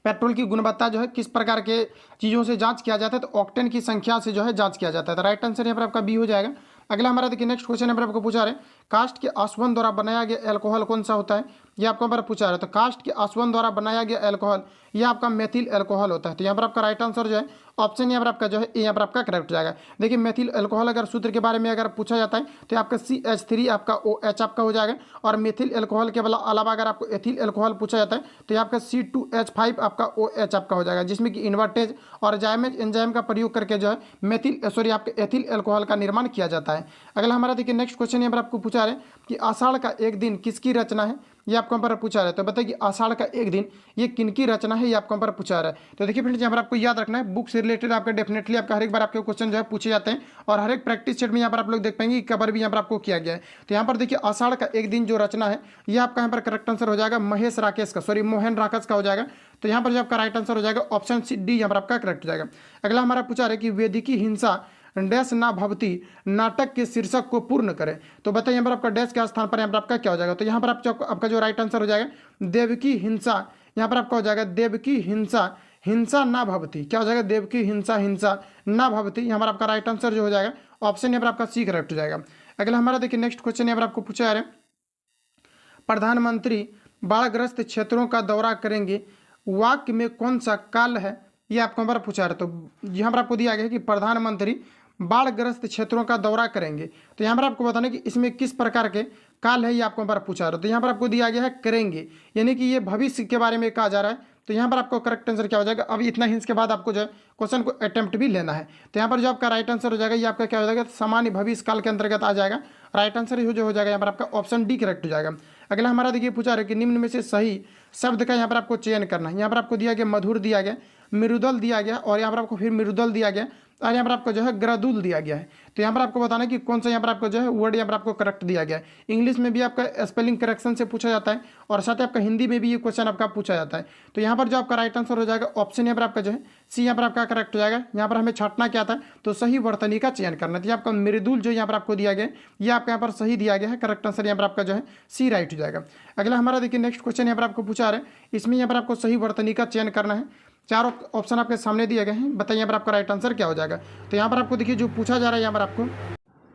पेट्रोल की गुणवत्ता जो है किस प्रकार के चीज़ों से जांच किया जाता है, तो ऑक्टेन की संख्या से जो है जांच किया जाता है। तो राइट आंसर यहाँ पर आपका बी हो जाएगा। अगला हमारा देखिए नेक्स्ट क्वेश्चन यहाँ पर आपको पूछा रहे कास्ट के आसवन द्वारा बनाया गया एल्कोहल कौन सा होता है, ये आपको यहाँ पर पूछा रहा है। तो कास्ट के आसवन द्वारा बनाया गया एल्कोहल ये आपका मेथिल एल्कोहल होता है। तो यहाँ पर आपका राइट आंसर जो है ऑप्शन यहाँ पर आपका जो है यहाँ पर आपका करेक्ट हो जाएगा। देखिए मेथिल एल्कोहल अगर सूत्र के बारे में अगर पूछा जाता है तो आपका CH3 आपका OH आपका हो जाएगा, और मेथिल एल्कोहल के अलावा अगर आपको एथिल एल्कोहल पूछा जाता है तो आपका C2H5 आपका OH आपका हो जाएगा, जिसमें कि इन्वर्टेज और जाइमेज एंजाइम का प्रयोग करके जो है आपके एथिल एल्कोहल का निर्माण किया जाता है। अगला हमारा देखिए नेक्स्ट क्वेश्चन यहाँ पर आपको पूछा रहे कि आषाढ़ का एक दिन किसकी रचना है, ये आपको पर पूछा रहा है। तो बताइए कि आषाढ़ का एक दिन ये किनकी रचना है, ये आपको पर पूछा रहा है। तो देखिए फ्रेंड्स यहाँ पर आपको याद रखना है बुक से रिलेटेड आपका डेफिनेटली आपका हर एक बार आपके क्वेश्चन जो है पूछे जाते हैं, और हर एक प्रैक्टिस सेट में यहाँ पर आप लोग देख पाएंगे कवर भी यहाँ पर आपको किया गया है। तो यहाँ पर देखिए आषाढ़ का एक दिन जो रचना है ये आपका यहाँ पर करेक्ट आंसर हो जाएगा महेश राकेश का, मोहन राकेश का हो जाएगा। तो यहाँ पर जो आपका राइट आंसर हो जाएगा ऑप्शन डी यहाँ पर आपका करेक्ट हो जाएगा। अगला हमारा पूछा रहा है कि वेदिकी हिंसा डैश ना भवती नाटक के शीर्षक को पूर्ण करें। तो बताइए यहाँ पर आपका डैश के स्थान पर यहाँ पर आपका क्या हो जाएगा। तो यहाँ पर आपका जो राइट आंसर हो जाएगा देवकी हिंसा, यहाँ पर आपका हो जाएगा देवकी हिंसा हिंसा ना भवती, क्या हो जाएगा देवकी हिंसा हिंसा ना भवती। यहाँ पर आपका राइट आंसर जो हो जाएगा ऑप्शन यहाँ पर आपका सी करेक्ट हो जाएगा। अगला हमारा देखिए नेक्स्ट क्वेश्चन यहाँ पर आपको पूछा जा रहा है प्रधानमंत्री बाढ़ग्रस्त क्षेत्रों का दौरा करेंगे, वाक्य में कौन सा काल है, ये आपको यहाँ पर पूछा रहा है। तो यहाँ पर आपको दिया गया है कि प्रधानमंत्री बाढ़ग्रस्त क्षेत्रों का दौरा करेंगे। तो यहाँ पर आपको बताना कि इसमें किस प्रकार के काल है, ये आपको यहाँ पर पूछा रहा है। तो यहाँ पर आपको दिया गया है करेंगे, यानी कि ये भविष्य के बारे में कहा जा रहा है। तो यहाँ पर आपको करेक्ट आंसर क्या हो जाएगा, अभी इतना हिंस के बाद आपको जो है क्वेश्चन को अटेम्प्ट भी लेना है। तो यहाँ पर जो आपका राइट आंसर हो जाएगा ये आपका क्या हो जाएगा सामान्य भविष्य काल के अंतर्गत आ जाएगा। राइट आंसर जो हो जाएगा यहाँ पर आपका ऑप्शन डी करेक्ट हो जाएगा। अगला हमारा देखिए पूछा रहा है कि निम्न में से सही शब्द का यहाँ पर आपको चयन करना है। यहाँ पर आपको दिया गया मधुर दिया गया, मृदुल दिया गया और यहाँ पर आपको फिर मृदुल दिया गया और यहाँ पर आपको जो है ग्रदुल दिया गया है। तो यहाँ पर आपको बताना है कि कौन सा यहाँ पर आपको जो है वर्ड यहाँ पर आपको करेक्ट दिया गया है। इंग्लिश में भी आपका स्पेलिंग करेक्शन से पूछा जाता है और साथ ही आपका हिंदी में भी ये क्वेश्चन आपका पूछा जाता है। तो यहाँ पर जो आपका राइट आंसर हो जाएगा ऑप्शन यहाँ पर आपका जो है सी यहाँ पर आपका करेक्ट हो जाएगा। यहाँ पर हमें छांटना क्या था, तो सही वर्तनी का चयन करना था। आपका मृदुल जो यहाँ पर आपको दिया गया ये आपका यहाँ पर सही दिया गया है, करेक्ट आंसर यहाँ पर आपका जो है सी राइट हो जाएगा। अगला हमारा देखिए नेक्स्ट क्वेश्चन यहाँ पर आपको पूछा रहा है, इसमें यहाँ पर आपको सही वर्तनी का चयन करना है। चार ऑप्शन आपके सामने दिए गए हैं, बताइए यहाँ पर आपका राइट आंसर क्या हो जाएगा। तो यहाँ पर आपको देखिए जो पूछा जा रहा है यहाँ पर आपको,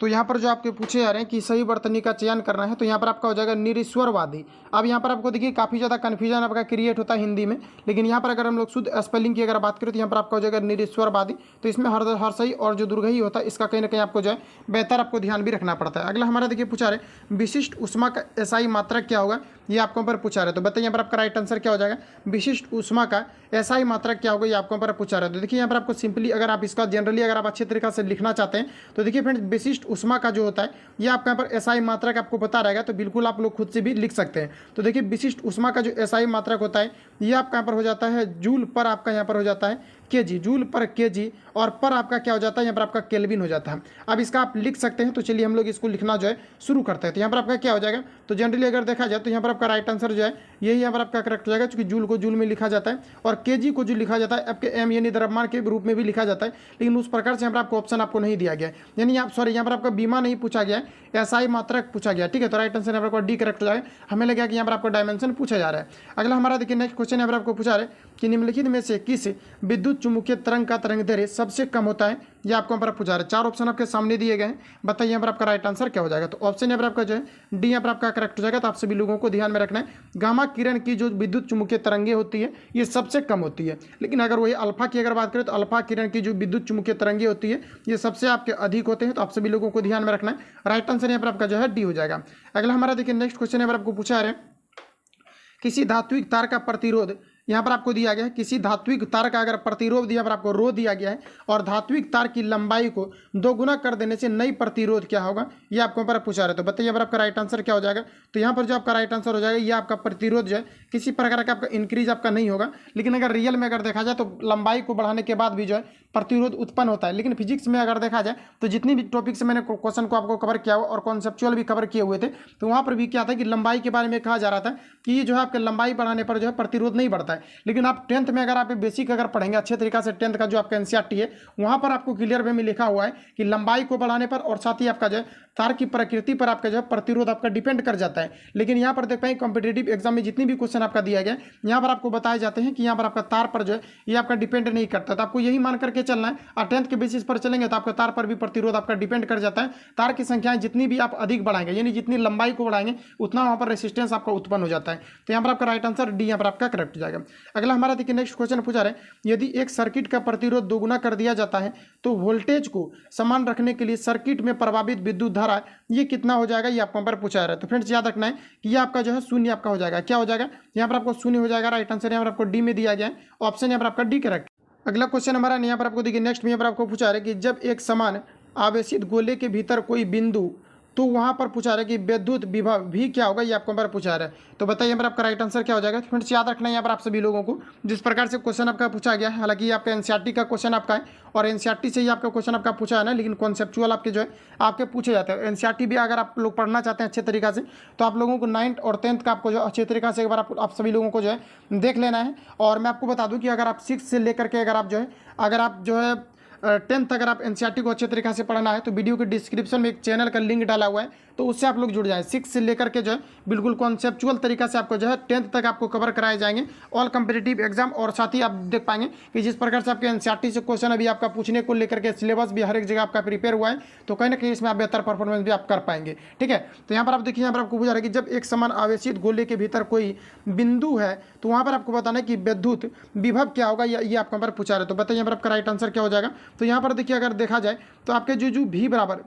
तो यहाँ पर जो आपके पूछे जा रहे हैं कि सही वर्तनी का चयन करना है, तो यहाँ पर आपका हो जाएगा निरीश्वरवादी। अब यहाँ पर आपको देखिए काफ़ी ज़्यादा कन्फ्यूजन आपका क्रिएट होता है हिंदी में, लेकिन यहाँ पर अगर हम लोग शुद्ध स्पेलिंग की अगर बात करें तो यहाँ पर आपका हो जाएगा निरीश्वरवादी। तो इसमें हर सही और जो दुर्गही होता है इसका कहीं ना कहीं आपको जो है बेहतर आपको ध्यान भी रखना पड़ता है। अगला हमारा देखिए पूछा रहे विशिष्ट ऊष्मा का एसआई मात्रक क्या होगा, ये आपको ऊपर पूछा रहे। तो बताइए यहाँ पर आपका राइट आंसर क्या हो जाएगा, विशिष्ट ऊष्मा का एसआई मात्रक क्या होगा, ये आपको ऊपर पूछा रहे। तो देखिए यहाँ पर आपको सिंपली अगर आप इसका जनरली अगर आप अच्छे तरीके से लिखना चाहते हैं तो देखिए फ्रेंड्स विशिष्ट ऊष्मा का जो होता है ये आपका यहाँ पर एसआई मात्रक आपको बता रहेगा, तो बिल्कुल आप लोग खुद से भी लिख सकते हैं। तो देखिए विशिष्ट ऊष्मा का जो एसआई मात्रक होता है ये आपका यहाँ पर हो जाता है जूल पर आपका यहाँ पर हो जाता है केजी, जूल पर केजी और पर आपका क्या हो जाता है यहाँ पर आपका केल्विन हो जाता है। अब इसका आप लिख सकते हैं, तो चलिए हम लोग इसको लिखना जो है शुरू करते हैं। तो यहाँ पर आपका क्या हो जाएगा, तो जनरली अगर देखा जाए तो यहाँ पर आपका राइट आंसर जो है यही यहाँ पर आपका करेक्ट हो जाएगा, क्योंकि जूल को जूल में लिखा जाता है और केजी को जो लिखा जाता है आपके एम यानी द्रव्यमान के रूप में भी लिखा जाता है, लेकिन उस प्रकार से यहाँ पर आपको ऑप्शन आपको नहीं दिया गया है, यानी आप सॉरी यहाँ पर आपका बीमा नहीं पूछा गया है, एसआई मात्रक पूछा गया। ठीक है, तो राइट आंसर यहाँ पर डी करेक्ट हो जाएगा। हमें लगा कि यहाँ पर आपको डायमेंशन पूछा जा रहा है। अगला हमारा देखिए नेक्स्ट क्वेश्चन यहाँ पर आपको पूछा रहा है कि निम्नलिखित में से किस विद्युत चुम्बकीय तरंग का तरंग दैर्ध्य सबसे कम होता है, ये आपको यहाँ पर पूछा रहा है। चार ऑप्शन आपके सामने दिए गए हैं, बताइए यहाँ पर आपका राइट आंसर क्या हो जाएगा। तो ऑप्शन यहाँ पर आपका जो है डी यहाँ पर आपका करेक्ट हो जाएगा। तो आप सभी लोगों को ध्यान में रखना है गामा किरण की जो विद्युत चुम्बकीय तरंगे होती है ये सबसे कम होती है, लेकिन अगर वही अल्फा की अगर बात करें तो अल्फा किरण की जो विद्युत चुम्बकीय तरंगे होती है ये सबसे आपके अधिक होते हैं। तो आप सभी लोगों को ध्यान में रखना है, राइट आंसर यहाँ पर आपका जो है डी हो जाएगा। अगला हमारा देखिए नेक्स्ट क्वेश्चन यहाँ पर आपको पूछा है किसी धात्विक तार का प्रतिरोध यहाँ पर आपको दिया गया है, किसी धात्विक तार का अगर प्रतिरोध यहाँ पर आपको रो दिया गया है और धात्विक तार की लंबाई को 2 गुना कर देने से नई प्रतिरोध क्या होगा, ये आपको पर पूछा रहे। तो बताइए यहाँ पर आपका राइट आंसर क्या हो जाएगा। तो यहाँ पर जो आपका राइट आंसर हो जाएगा ये आपका प्रतिरोध जो है किसी प्रकार का आपका इंक्रीज आपका नहीं होगा, लेकिन अगर रियल में अगर देखा जाए तो लंबाई को बढ़ाने के बाद भी जो है प्रतिरोध उत्पन्न होता है। लेकिन फिजिक्स में अगर देखा जाए तो जितनी भी टॉपिक से मैंने क्वेश्चन को आपको कवर किया हुआ और कॉन्सेप्चुअल भी कवर किए हुए थे, तो वहाँ पर भी क्या था कि लंबाई के बारे में कहा जा रहा था कि ये जो है आपके लंबाई बढ़ाने पर जो है प्रतिरोध नहीं बढ़ता है। लेकिन आप टेंथ में अगर आप बेसिक अगर पढ़ेंगे अच्छे तरीके से, टेंथ का जो आपका एनसीईआरटी है वहाँ पर आपको क्लियर वे में लिखा हुआ है कि लंबाई को बढ़ाने पर और साथ ही आपका जो है तार की प्रकृति पर आपका जो है प्रतिरोध आपका डिपेंड कर जाता है। लेकिन यहाँ पर देख पाएंगे कॉम्पिटेटिव एग्जाम में जितनी भी क्वेश्चन आपका दिया गया यहाँ पर आपको बताए जाते हैं कि यहाँ पर आपका तार पर जो है ये आपका डिपेंड नहीं करता। तो आपको यही मान करके चलना है, और टेंथ के बेसिस पर चलेंगे तो आपका तार पर भी प्रतिरोध आपका डिपेंड कर जाता है। तार की संख्याएं जितनी भी आप अधिक बढ़ाएंगे यानी जितनी लंबाई को बढ़ाएंगे उतना वहाँ पर रेसिस्टेंस आपका उत्पन्न हो जाता है। तो यहाँ पर आपका राइट आंसर डी यहाँ पर आपका करेक्ट हो जाएगा। अगला हमारा देखिए नेक्स्ट क्वेश्चन पूछा रहे यदि एक सर्किट का प्रतिरोध 2 गुना कर दिया जाता है तो वोल्टेज को समान रखने के लिए सर्किट में प्रभावित विद्युत धारा ये कितना हो जाएगा, ये आपको पर पूछा रहा है। तो फ्रेंड्स याद रखना है कि ये आपका जो है शून्य आपका हो जाएगा। क्या हो जाएगा, यहाँ पर आपको शून्य हो जाएगा। राइट आंसर यहाँ पर आपको डी में दिया गया है, ऑप्शन यहाँ पर आपका डी करेक्ट। अगला क्वेश्चन हमारा यहाँ पर आपको देखिए नेक्स्ट में यहाँ पर आपको पूछा रहा है कि जब एक समान आवेशित गोले के भीतर कोई बिंदु, तो वहाँ पर पूछा रहा है कि विद्युत विभव भी क्या होगा, ये आपको पर पूछा रहा है। तो बताइए यहाँ पर आपका राइट आंसर क्या हो जाएगा। फ्रेंड्स याद रखना है यहाँ पर आप सभी लोगों को जिस प्रकार से क्वेश्चन आपका पूछा गया है, हालांकि ये आपका एनसीईआरटी का क्वेश्चन आपका है और एनसीईआरटी से ही आपका क्वेश्चन आपका पूछा है ना, लेकिन कॉन्सेप्चुअल आपके जो है आपके पूछे जाते हैं। एनसीईआरटी भी अगर आप लोग पढ़ना चाहते हैं अच्छे तरीके से तो आप लोगों को 9th और 10th का आपको जो अच्छे तरीके से एक बार आप सभी लोगों को जो है देख लेना है। और मैं आपको बता दूँ कि अगर आप 6 से लेकर के अगर आप जो है 10th अगर आप एनसीईआरटी को अच्छे तरीके से पढ़ना है तो वीडियो के डिस्क्रिप्शन में एक चैनल का लिंक डाला हुआ है, तो उससे आप लोग जुड़ जाएं। 6 से लेकर के जो है बिल्कुल कॉन्सेप्चुअल तरीका से आपको जो है 10th तक आपको कवर कराए जाएंगे ऑल कम्पिटिटिव एग्जाम। और साथ ही आप देख पाएंगे कि जिस प्रकार से आपके एनसीईआरटी से क्वेश्चन अभी आपका पूछने को लेकर के सिलेबस भी हर एक जगह आपका प्रिपेयर हुआ है, तो कहीं ना कहीं इसमें आप बेहतर परफॉर्मेंस भी आप कर पाएंगे। ठीक है, तो यहाँ पर आप देखिए यहाँ पर आपको पूछा रहा है कि जब एक समान आवेशित गोले के भीतर कोई बिंदु है तो वहाँ पर आपको बताना है कि विद्युत विभव क्या होगा, ये आपको यहाँ पर पूछा रहे। तो बताइए यहाँ पर आपका राइट आंसर क्या हो जाएगा। तो यहाँ पर देखिए अगर देखा जाए तो आपके जो भी बराबर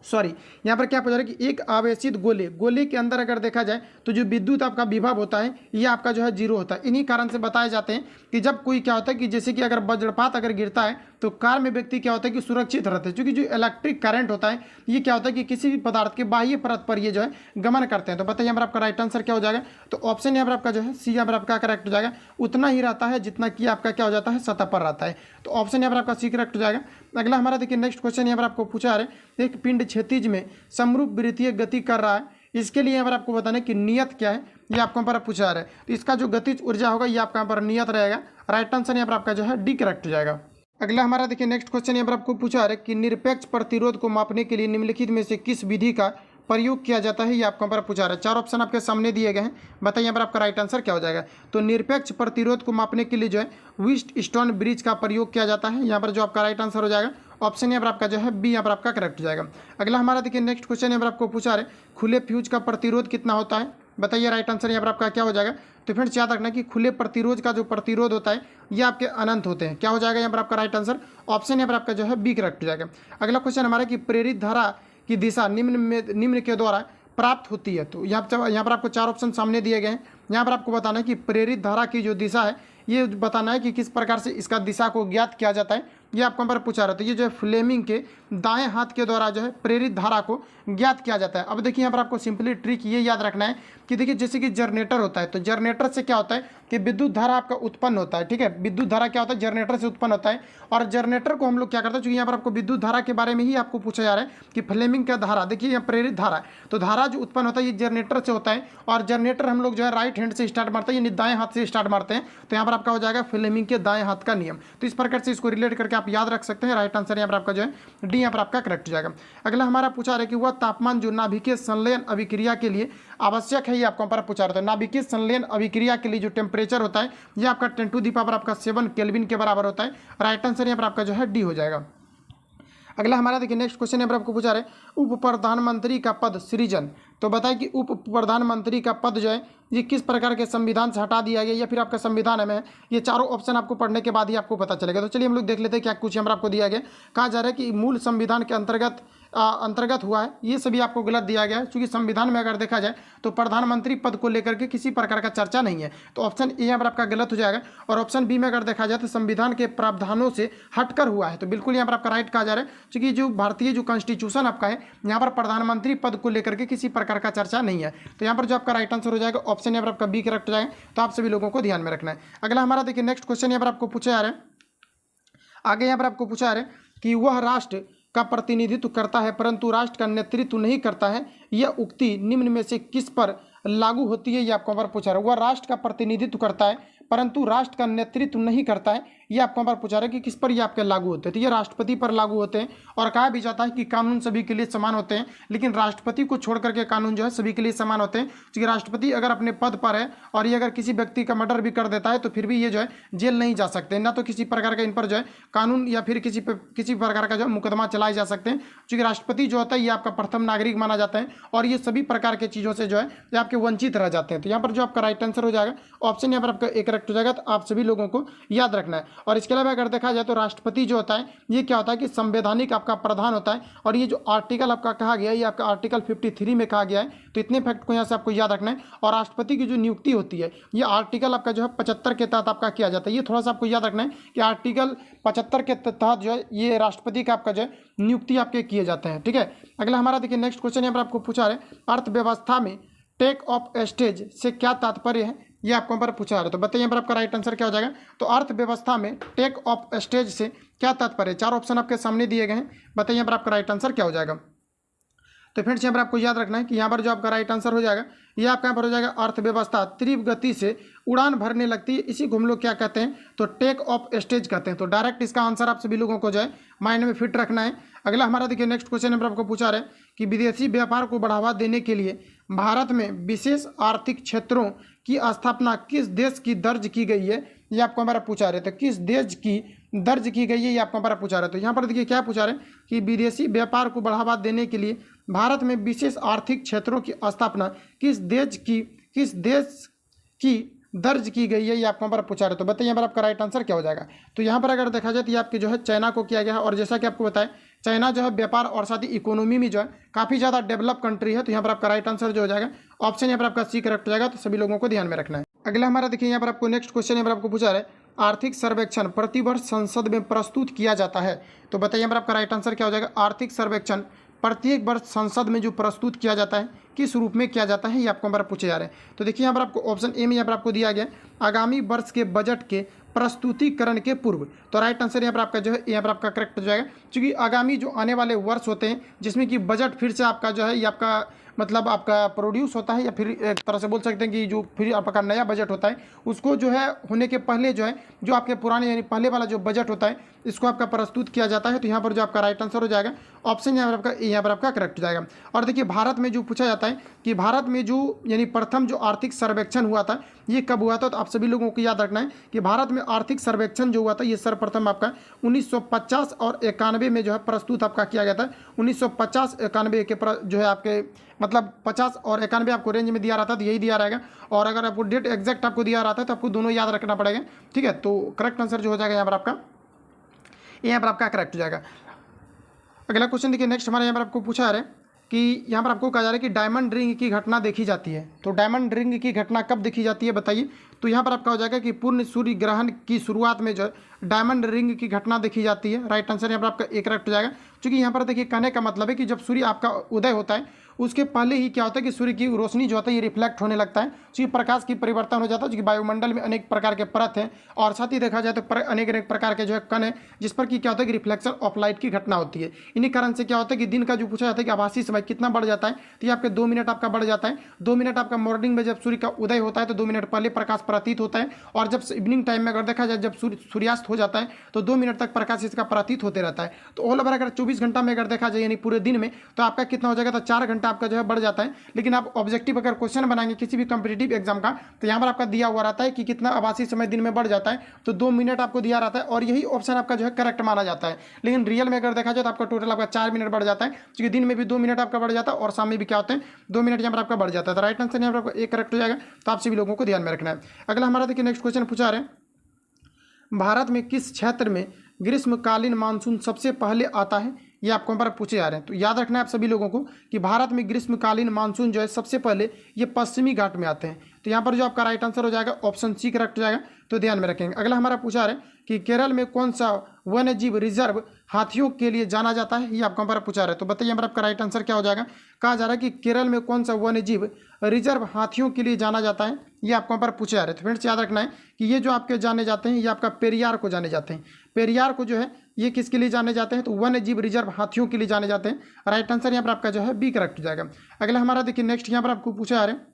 सॉरी, यहाँ पर क्या पूछा रहा है कि एक आवेशित गोले के अंदर अगर देखा जाए तो जो विद्युत आपका विभव होता है ये आपका जो है जीरो होता है। इन्हीं कारण से बताए जाते हैं कि जब कोई क्या होता है कि जैसे कि अगर वज्रपात अगर गिरता है तो कार में व्यक्ति क्या होता है कि सुरक्षित रहते हैं, क्योंकि जो इलेक्ट्रिक करंट होता है ये क्या होता है कि किसी भी पदार्थ के बाह्य परत पर ये जो है गमन करते हैं। तो बताइए यहाँ पर आपका राइट आंसर क्या हो जाएगा? तो ऑप्शन यहाँ पर आपका जो है सी यहाँ पर आपका करेक्ट हो जाएगा। उतना ही रहता है जितना कि आपका क्या हो जाता है, सतह पर रहता है। तो ऑप्शन यहाँ पर आपका सी करेक्ट हो जाएगा। अगला हमारा देखिए नेक्स्ट क्वेश्चन यहाँ पर आपको पूछा है, एक पिंड क्षैतिज में समरूप वृत्तीय गति कर रहा है, इसके लिए यहाँ पर आपको बताना है कि नियत क्या है, ये आपको यहाँ पर पूछा है। तो इसका जो गतिज ऊर्जा होगा ये आपका यहाँ पर नियत रहेगा। राइट आंसर यहाँ पर आपका जो है डी करेक्ट हो जाएगा। अगला हमारा देखिए नेक्स्ट क्वेश्चन यहाँ पर आपको पूछा है कि निरपेक्ष प्रतिरोध को मापने के लिए निम्नलिखित में से किस विधि का प्रयोग किया जाता है, ये आपको यहाँ पर पूछा रहा है। चार ऑप्शन आपके सामने दिए गए हैं, बताइए यहाँ पर आपका राइट आंसर क्या हो जाएगा? तो निरपेक्ष प्रतिरोध को मापने के लिए जो है व्हीटस्टोन ब्रिज का प्रयोग किया जाता है। यहाँ पर जो आपका राइट आंसर हो जाएगा ऑप्शन यहाँ पर आपका जो है बी यहाँ पर आपका करेक्ट हो जाएगा। अगला हमारा देखिए नेक्स्ट क्वेश्चन यहाँ पर आपको पूछा है खुले फ्यूज का प्रतिरोध कितना होता है, बताइए राइट आंसर यहाँ पर आपका क्या हो जाएगा? तो फ्रेंड्स याद रखना कि खुले प्रतिरोध का जो प्रतिरोध होता है ये आपके अनंत होते हैं। क्या हो जाएगा यहाँ पर आपका राइट आंसर? ऑप्शन यहाँ पर आपका जो है बी करेक्ट हो जाएगा। अगला क्वेश्चन हमारा कि प्रेरित धारा की दिशा निम्न के द्वारा प्राप्त होती है। तो यहाँ पर आपको चार ऑप्शन सामने दिए गए हैं। यहाँ पर आपको बताना है कि प्रेरित धारा की जो दिशा है ये बताना है कि किस प्रकार से इसका दिशा को ज्ञात किया जाता है, ये आपको यहाँ पर पूछा रहा था। ये जो है फ्लेमिंग के दाएं हाथ के द्वारा जो है प्रेरित धारा को ज्ञात किया जाता है। अब देखिए यहाँ पर आपको सिंपली ट्रिक ये याद रखना है कि देखिए जैसे कि जनरेटर होता है, तो जनरेटर से क्या होता है कि विद्युत धारा आपका उत्पन्न होता है। ठीक है, विद्युत धारा क्या होता है, जनरेटर से उत्पन्न होता है। और जनरेटर को हम लोग क्या करते हैं, क्योंकि यहाँ पर आपको विद्युत धारा के बारे में ही आपको पूछा जा रहा है कि फ्लेमिंग का धारा, देखिए यहाँ प्रेरित धारा है, तो धारा जो उत्पन्न होता है ये जनरेटर से होता है। और जनरेटर हम लोग जो है राइट हैंड से स्टार्ट मारते हैं, यानी दाएं हाथ से स्टार्ट मारते हैं। तो यहाँ पर आपका हो जाएगा फ्लेमिंग के दाएं हाथ का नियम। तो इस प्रकार से इसको रिलेट करके आप याद रख सकते हैं। राइट आंसर यहाँ पर आपका जो है डी यहाँ पर आपका करेक्ट हो जाएगा। अगला हमारा पूछा रहा है कि वह तापमान जो नाभिकीय संलयन अभिक्रिया के लिए आवश्यक है, ये आपको पर पूछा रहा था। नाभिकीय संलयन अभिक्रिया के लिए जो टेम्परेचर होता है ये आपका 10 टू द पावर आपका 7 केल्विन के बराबर होता है। राइट आंसर यहाँ पर आपका जो है डी हो जाएगा। अगला हमारा देखिए नेक्स्ट क्वेश्चन यहाँ पर आपको पूछा रहे उप प्रधानमंत्री का पद सृजन। तो बताएं कि उप प्रधानमंत्री का पद जो है ये किस प्रकार के संविधान से हटा दिया गया या फिर आपका संविधान में है, ये चारों ऑप्शन आपको पढ़ने के बाद ही आपको पता चलेगा। तो चलिए हम लोग देख लेते हैं क्या कुछ यहाँ पर आपको दिया गया। कहा जा रहा है कि मूल संविधान के अंतर्गत हुआ है, ये सभी आपको गलत दिया गया है, क्योंकि संविधान में अगर देखा जाए तो प्रधानमंत्री पद को लेकर के किसी प्रकार का चर्चा नहीं है। तो ऑप्शन ए यहाँ पर आपका गलत हो जाएगा। और ऑप्शन बी में अगर देखा जाए तो संविधान के प्रावधानों से हटकर हुआ है, तो बिल्कुल यहाँ पर आपका राइट कहा जा रहा है, क्योंकि जो भारतीय जो कॉन्स्टिट्यूशन आपका है यहाँ पर प्रधानमंत्री पद को लेकर के किसी प्रकार का चर्चा नहीं है। तो यहाँ पर जो आपका राइट आंसर हो जाएगा ऑप्शन यहाँ पर आपका बी करेक्ट हो जाएगा। तो आप सभी लोगों को ध्यान में रखना है। अगला हमारा देखिए नेक्स्ट क्वेश्चन यहाँ पर आपको पूछा जा रहा है, आगे यहाँ पर आपको पूछा जा रहा है कि वह राष्ट्र का प्रतिनिधित्व करता है परंतु राष्ट्र का नेतृत्व नहीं करता है, यह उक्ति निम्न में से किस पर लागू होती है, ये आपको पर पूछा रहा है। वह राष्ट्र का प्रतिनिधित्व करता है परंतु राष्ट्र का नेतृत्व नहीं करता है, ये आपको पर पूछा रहा है कि किस पर ये आपके लागू होते हैं। तो ये राष्ट्रपति पर लागू होते हैं। और कहा भी जाता है कि कानून सभी के लिए समान होते हैं, लेकिन राष्ट्रपति को छोड़ करके कानून जो है सभी के लिए समान होते हैं। क्योंकि राष्ट्रपति अगर अपने पद पर है और ये अगर किसी व्यक्ति का मर्डर भी कर देता है तो फिर भी ये जो है जेल नहीं जा सकते, ना तो किसी प्रकार का इन पर जो है कानून या फिर किसी प्रकार का जो मुकदमा चलाए जा सकते हैं। क्योंकि राष्ट्रपति जो होता है ये आपका प्रथम नागरिक माना जाता है और ये सभी प्रकार की चीज़ों से जो है ये आपके वंचित रह जाते हैं। तो यहाँ पर जो आपका राइट आंसर हो जाएगा ऑप्शन यहाँ पर आपका एक करेक्ट हो जाएगा। तो आप सभी लोगों को याद रखना है। और इसके अलावा अगर देखा जाए तो राष्ट्रपति जो होता है ये क्या होता है कि संवैधानिक आपका प्रधान होता है। और ये जो आर्टिकल आपका कहा गया है ये आपका आर्टिकल 53 में कहा गया है। तो इतने फैक्ट को यहाँ से आपको याद रखना है। और राष्ट्रपति की जो नियुक्ति होती है ये आर्टिकल आपका जो है 75 के तहत आपका किया जाता है। ये थोड़ा सा आपको याद रखना है कि आर्टिकल 75 के तहत जो है ये राष्ट्रपति का आपका जो है नियुक्ति आपके किए जाते हैं। ठीक है, अगला हमारा देखिए नेक्स्ट क्वेश्चन यहाँ पर आपको पूछा है अर्थव्यवस्था में टेक ऑफ स्टेज से क्या तात्पर्य है, ये आपको पर पूछा है। तो बताइए यहाँ पर आपका राइट आंसर क्या हो जाएगा। तो अर्थव्यवस्था में टेक ऑफ स्टेज से क्या तात्पर्य, चार ऑप्शन आपके सामने दिए गए हैं, बताइए यहाँ पर आपका राइट आंसर क्या हो जाएगा। तो फ्रेंड्स यहाँ पर आपको याद रखना है कि यहाँ पर जो आपका राइट आंसर हो जाएगा ये आपका यहाँ पर हो जाएगा अर्थव्यवस्था तीव्र गति से उड़ान भरने लगती है, इसी को हम लोग क्या कहते हैं तो टेक ऑफ स्टेज कहते हैं। तो डायरेक्ट इसका आंसर आप सभी लोगों को जो है माइंड में फिट रखना है। अगला हमारा देखिए नेक्स्ट क्वेश्चन पर आपको पूछा रहा है कि विदेशी व्यापार को बढ़ावा देने के लिए भारत में विशेष आर्थिक क्षेत्रों की स्थापना किस देश की दर्ज की गई है, ये आपको हमारा पूछा रहे। तो किस देश की दर्ज की गई है ये आपको हमारा पूछा रहे। तो यहाँ पर देखिए क्या पूछा रहे कि विदेशी व्यापार को बढ़ावा देने के लिए भारत में विशेष आर्थिक क्षेत्रों की स्थापना किस देश की दर्ज की गई है, ये आपको यहाँ पर पूछा रहे। तो बताइए यहाँ पर आपका राइट आंसर क्या हो जाएगा। तो यहाँ पर अगर देखा जाए तो ये आपकी जो है चाइना को किया गया है, और जैसा कि आपको बताएं चाइना जो है व्यापार और साथ ही इकोनॉमी में जो है काफ़ी ज़्यादा डेवलप कंट्री है। तो यहाँ पर आपका राइट आंसर जो हो जाएगा ऑप्शन यहाँ पर आपका सी करेक्ट हो जाएगा। तो सभी लोगों को ध्यान में रखना है। अगला हमारा देखिए यहाँ पर आपको नेक्स्ट क्वेश्चन यहाँ पर आपको पूछा है आर्थिक सर्वेक्षण प्रतिवर्ष संसद में प्रस्तुत किया जाता है। तो बताइए यहाँ पर आपका राइट आंसर क्या हो जाएगा। आर्थिक सर्वेक्षण प्रत्येक वर्ष संसद में जो प्रस्तुत किया जाता है किस रूप में किया जाता है, ये आपको यहाँ पर पूछे जा रहे हैं। तो देखिए यहाँ पर आपको ऑप्शन ए में यहाँ पर आपको दिया गया आगामी वर्ष के बजट के प्रस्तुतिकरण के पूर्व। तो राइट आंसर यहाँ पर आपका जो है यहाँ पर आपका करेक्ट हो जाएगा, क्योंकि आगामी जो आने वाले वर्ष होते हैं जिसमें कि बजट फिर से आपका जो है ये आपका मतलब आपका प्रोड्यूस होता है, या फिर एक तरह से बोल सकते हैं कि जो फिर आपका नया बजट होता है उसको जो है होने के पहले जो है जो आपके पुराने यानी पहले वाला जो बजट होता है इसको आपका प्रस्तुत किया जाता है। तो यहाँ पर जो आपका राइट आंसर हो जाएगा ऑप्शन यहाँ पर आपका करेक्ट हो जाएगा। और देखिए भारत में जो पूछा जाता है कि भारत में जो यानी प्रथम जो आर्थिक सर्वेक्षण हुआ था ये कब हुआ था, तो आप सभी लोगों को याद रखना है कि भारत में आर्थिक सर्वेक्षण जो हुआ था ये सर्वप्रथम आपका 1950 और 91 में जो है प्रस्तुत आपका किया गया था। 1950-91 के जो है आपके मतलब 50 और 91 आपको रेंज में दिया रहा था, तो यही दिया रहेगा। और अगर आपको डेट एग्जैक्ट आपको दिया रहा था तो आपको दोनों याद रखना पड़ेगा, ठीक है। तो करेक्ट आंसर जो हो जाएगा यहाँ पर आपका यहाँ पर आपका करेक्ट हो जाएगा। अगला क्वेश्चन देखिए नेक्स्ट हमारे यहाँ पर आपको पूछा है कि यहाँ पर आपको कहा जा रहा है कि डायमंड रिंग की घटना देखी जाती है। तो डायमंड रिंग की घटना कब देखी जाती है बताइए। तो यहाँ पर आपका हो जाएगा कि पूर्ण सूर्य ग्रहण की शुरुआत में जो है डायमंड रिंग की घटना देखी जाती है। राइट आंसर यहाँ पर आपका एक करेक्ट हो जाएगा, क्योंकि यहाँ पर देखिए कहने का मतलब है कि जब सूर्य आपका उदय होता है उसके पहले ही क्या होता है कि सूर्य की रोशनी जो होता है ये रिफ्लेक्ट होने लगता है, क्योंकि प्रकाश की परिवर्तन हो जाता है, क्योंकि वायुमंडल में अनेक प्रकार के परत हैं और साथ ही देखा जाए तो अनेक अनेक प्रकार के जो है कण है जिस पर कि क्या होता है कि रिफ्लेक्शन ऑफ लाइट की घटना होती है। इन्हीं कारण से क्या होता है कि दिन का जो पूछा जाता है कि आभासी समय कितना बढ़ जाता है, तो ये आपके 2 मिनट आपका बढ़ जाता है। 2 मिनट आपका मॉर्निंग में जब सूर्य का उदय होता है तो 2 मिनट पहले प्रकाश प्रतीत होता है, और जब इवनिंग टाइम में अगर देखा जाए जब सूर्यास्त हो जाता है तो 2 मिनट तक प्रकाश इसका प्रतीत होते रहता है। तो ऑल ओवर अगर 24 घंटा में अगर देखा जाए यानी पूरे दिन में तो आपका कितना हो जाएगा, तो 4 घंटा आपका जो है बढ़ जाता है। लेकिन आप ऑब्जेक्टिव अगर क्वेश्चन बनाएंगे किसी भी कॉम्पिटिटिव एग्जाम का तो यहाँ पर आपका दिया हुआ रहता है कि कितना आभासी समय दिन में बढ़ जाता है, तो 2 मिनट आपको दिया रहता है और यही ऑप्शन आपका जो है करेक्ट माना जाता है। लेकिन रियल में अगर देखा जाए तो आपका टोटल आपका 4 मिनट बढ़ जाता है, क्योंकि दिन में भी 2 मिनट आपका बढ़ जाता है और शाम में भी क्या होते हैं 2 मिनट यहाँ पर आपका बढ़ जाता है। तो राइट आंसर यहाँ पर आपको एक करेक्ट हो जाएगा। तो आप सभी लोगों को ध्यान में रखना है। अगला हमारा देखिए नेक्स्ट क्वेश्चन पूछा रहे भारत में किस क्षेत्र में ग्रीष्मकालीन मानसून सबसे पहले आता है, ये आपको पर पूछे जा रहे हैं। तो याद रखना है आप सभी लोगों को कि भारत में ग्रीष्मकालीन मानसून जो है सबसे पहले ये पश्चिमी घाट में आते हैं। तो यहाँ पर जो आपका राइट आंसर हो जाएगा ऑप्शन सी करेक्ट हो जाएगा। तो ध्यान में रखेंगे। अगला हमारा पूछा रहे कि केरल में कौन सा वन्य जीव रिजर्व हाथियों के लिए जाना जाता है, ये आपको पर पूछा रहे। तो बताइए यहाँ पर आपका राइट आंसर क्या हो जाएगा। कहा जा रहा है कि केरल में कौन सा वन्य जीव रिजर्व हाथियों के लिए जाना जाता है, ये आपको पर पूछे जा रहे। तो फ्रेंड्स याद रखना है कि ये जो आपके जाने जाते हैं ये आपका पेरियार को जाने जाते हैं। पेरियार को जो है ये किसके लिए जाने जाते हैं, तो वन्य जीव रिजर्व हाथियों के लिए जाने जाते हैं। राइट आंसर यहाँ पर आपका जो है बी करेक्ट हो जाएगा। अगला हमारा देखिए नेक्स्ट यहाँ पर आपको पूछा जा रहा है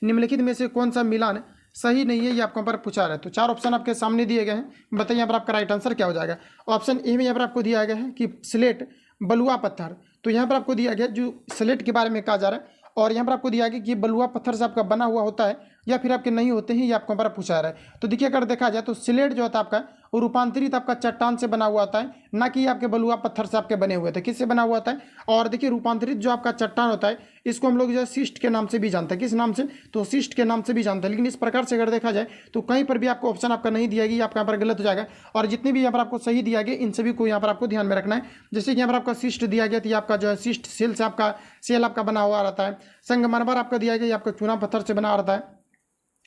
निम्नलिखित में से कौन सा मिलान सही नहीं है, ये आपको पर पूछा रहा है। तो 4 ऑप्शन आपके सामने दिए गए हैं, बताइए यहाँ पर आपका राइट आंसर क्या हो जाएगा। ऑप्शन ए में यहाँ पर आपको दिया गया है कि स्लेट बलुआ पत्थर। तो यहाँ पर आपको दिया गया जो स्लेट के बारे में कहा जा रहा है, और यहाँ पर आपको दिया गया कि बलुआ पत्थर से आपका बना हुआ होता है या फिर आपके नहीं होते हैं, ये आपको पर पूछा रहा है। तो देखिए अगर देखा जाए तो स्लेट जो होता है आपका वो रूपांतरित आपका चट्टान से बना हुआ होता है, ना कि आपके बलुआ पत्थर से आपके बने हुए थे। किससे बना हुआ होता है, और देखिए रूपांतरित जो आपका चट्टान होता है इसको हम लोग जो है शिस्ट के नाम से भी जानते हैं। किस नाम से, तो शिस्ट के नाम से भी जानते हैं। लेकिन इस प्रकार से अगर देखा जाए तो कहीं पर भी आपको ऑप्शन आपका नहीं दिया गया, आपका यहाँ पर गलत हो जाएगा। और जितने भी यहाँ पर आपको सही दिया गया इन सभी को यहाँ पर आपको ध्यान में रखना है। जैसे कि यहाँ पर आपका शिस्ट दिया गया तो आपका जो है शिस्ट सेल से आपका सेल आपका बना हुआ रहता है। संगमरमर आपका दिया गया आपका चूना पत्थर से बना रहता है।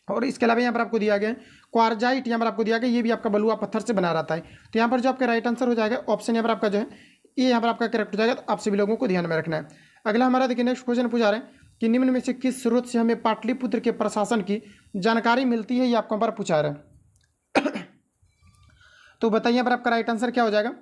और इसके अलावा यहाँ पर आपको दिया गया क्वार्जाइट, यहाँ पर आपको दिया गया ये भी आपका बलुआ पत्थर से बना रहता है। तो यहाँ पर जो आपका राइट आंसर हो जाएगा ऑप्शन यहाँ पर आपका जो है ये यहाँ पर आपका करेक्ट हो जाएगा। तो आप सभी लोगों को ध्यान में रखना है। अगला हमारा देखिए नेक्स्ट क्वेश्चन पूछा रहे हैं कि निम्न में से किस स्रोत से हमें पाटलिपुत्र के प्रशासन की जानकारी मिलती है, ये आपको पर पूछा रहे हैं। तो बताइए यहाँ पर आपका राइट आंसर क्या हो जाएगा।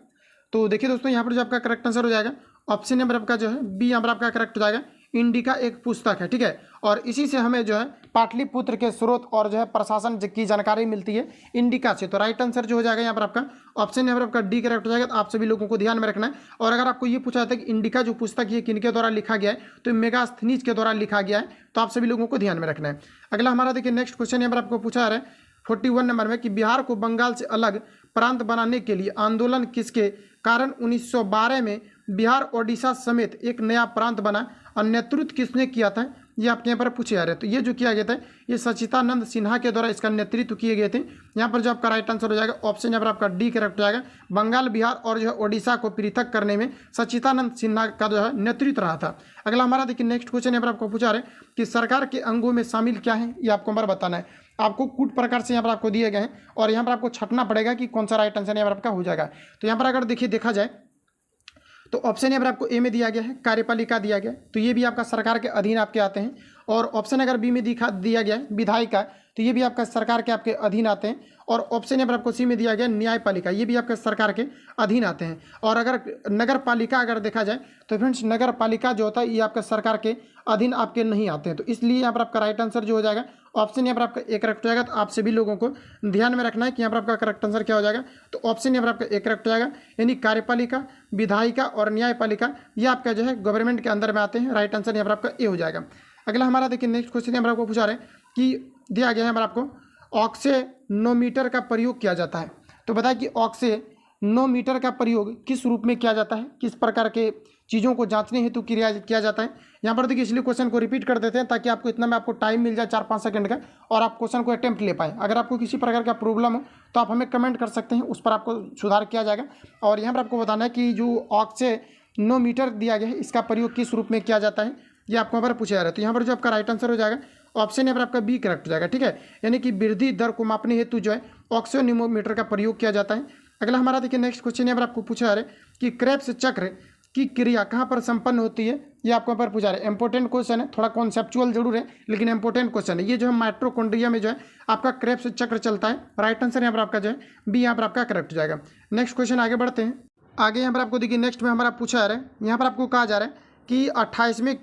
तो देखिए दोस्तों यहाँ पर जो आपका करेक्ट आंसर हो जाएगा ऑप्शन नंबर आपका जो है बी यहाँ पर आपका करेक्ट हो जाएगा। इंडिका एक पुस्तक है, ठीक है, और इसी से हमें जो है पाटलिपुत्र के स्रोत और जो है प्रशासन की जानकारी मिलती है इंडिका से। तो राइट आंसर जो हो जाएगा यहाँ पर आपका ऑप्शन यहाँ पर आपका डी करेक्ट हो जाएगा। तो आप सभी लोगों को ध्यान में रखना है। और अगर आपको ये पूछा जाता है कि इंडिका जो पुस्तक ये किनके द्वारा लिखा गया है, तो मेगास्थनीज के द्वारा लिखा गया है। तो आप सभी लोगों को ध्यान में रखना है। अगला हमारा देखिए नेक्स्ट क्वेश्चन यहाँ पर आपको पूछा रहा है 41 नंबर में कि बिहार को बंगाल से अलग प्रांत बनाने के लिए आंदोलन किसके कारण 1912 में बिहार ओडिशा समेत एक नया प्रांत बना और नेतृत्व किसने किया था, ये आपके यहाँ पर पूछे जा रहे हैं। तो ये जो किया गया था ये सचिदानंद सिन्हा के द्वारा इसका नेतृत्व किए गए थे। यहाँ पर जो आपका राइट आंसर हो जाएगा ऑप्शन यहाँ पर आपका डी करेक्ट हो जाएगा। बंगाल, बिहार और जो है ओडिशा को पृथक करने में सचिदानंद सिन्हा का जो है नेतृत्व रहा था। अगला हमारा देखिए नेक्स्ट क्वेश्चन यहाँ पर आपको पूछा रहे कि सरकार के अंगों में शामिल क्या है, ये आपको हमारा बताना है। आपको कूट प्रकार से यहाँ पर आपको दिए गए हैं और यहाँ पर आपको छटना पड़ेगा कि कौन सा राइट आंसर यहाँ पर आपका हो जाएगा। तो यहाँ पर अगर देखिए देखा जाए तो ऑप्शन यहाँ पर आपको ए में दिया गया है कार्यपालिका दिया गया, तो ये भी आपका सरकार के अधीन आपके आते हैं। और ऑप्शन अगर बी में दिया गया है विधायिका, तो ये भी आपका सरकार के आपके अधीन आते हैं। और ऑप्शन यहाँ पर आपको सी में दिया गया न्यायपालिका, ये भी आपके सरकार के अधीन आते हैं। और अगर नगर पालिका अगर देखा जाए तो फ्रेंड्स नगर पालिका जो होता है ये आपका सरकार के अधीन आपके नहीं आते हैं। तो इसलिए यहाँ पर आपका राइट आंसर जो हो जाएगा ऑप्शन यहाँ पर आपका एक करेक्ट हो जाएगा। तो आप सभी लोगों को ध्यान में रखना है कि यहाँ पर आपका करेक्ट आंसर क्या हो जाएगा। तो ऑप्शन यहाँ पर आपका एक करेक्ट हो जाएगा, यानी कार्यपालिका, विधायिका और न्यायपालिका ये आपका जो है गवर्नमेंट के अंदर में आते हैं। राइट आंसर यहाँ पर आपका ए हो जाएगा। अगला हमारा देखिए नेक्स्ट क्वेश्चन यहाँ पर आपको पूछा रहे हैं कि दिया गया है हमारा आपको ऑक्सेनोमीटर का प्रयोग किया जाता है। तो बताया कि ऑक्सेनोमीटर का प्रयोग किस रूप में किया जाता है, किस प्रकार के चीज़ों को जांचने हेतु किया जाता है। यहाँ पर देखिए इसलिए क्वेश्चन को रिपीट कर देते हैं ताकि आपको इतना में आपको टाइम मिल जाए 4-5 सेकंड का और आप क्वेश्चन को अटेम्प्ट ले पाएँ। अगर आपको किसी प्रकार का प्रॉब्लम हो तो आप हमें कमेंट कर सकते हैं, उस पर आपको सुधार किया जाएगा। और यहाँ पर आपको बताना है कि जो ऑक्सेनोमीटर दिया गया है इसका प्रयोग किस रूप में किया जाता है, ये आपको यहाँ पर पूछा जा रहा है। तो यहाँ पर जो आपका राइट आंसर हो जाएगा ऑप्शन यहाँ पर आपका बी करेक्ट हो जाएगा, ठीक है। यानी कि वृद्धि दर को मापने हेतु जो है ऑक्सेनोमीटर का प्रयोग किया जाता है। अगला हमारा देखिए नेक्स्ट क्वेश्चन यहाँ पर आपको पूछा जा रहा है कि क्रेब्स चक्र की क्रिया कहाँ पर संपन्न होती है, ये आपको यहाँ पर पूछा रहे हैं। इंपॉर्टेंट क्वेश्चन है, थोड़ा कॉन्सेप्चुअल जरूर है लेकिन इंपॉर्टेंट क्वेश्चन है। ये जो है माइटोकॉन्ड्रिया में जो है आपका क्रेब्स चक्र चलता है। राइट आंसर यहाँ पर आपका जो है बी यहाँ पर आपका करेक्ट हो जाएगा। नेक्स्ट क्वेश्चन आगे बढ़ते हैं। आगे यहाँ पर आपको देखिए नेक्स्ट में हमारा पूछा जा रहा है, यहाँ पर आपको कहा जा रहा है कि 28वें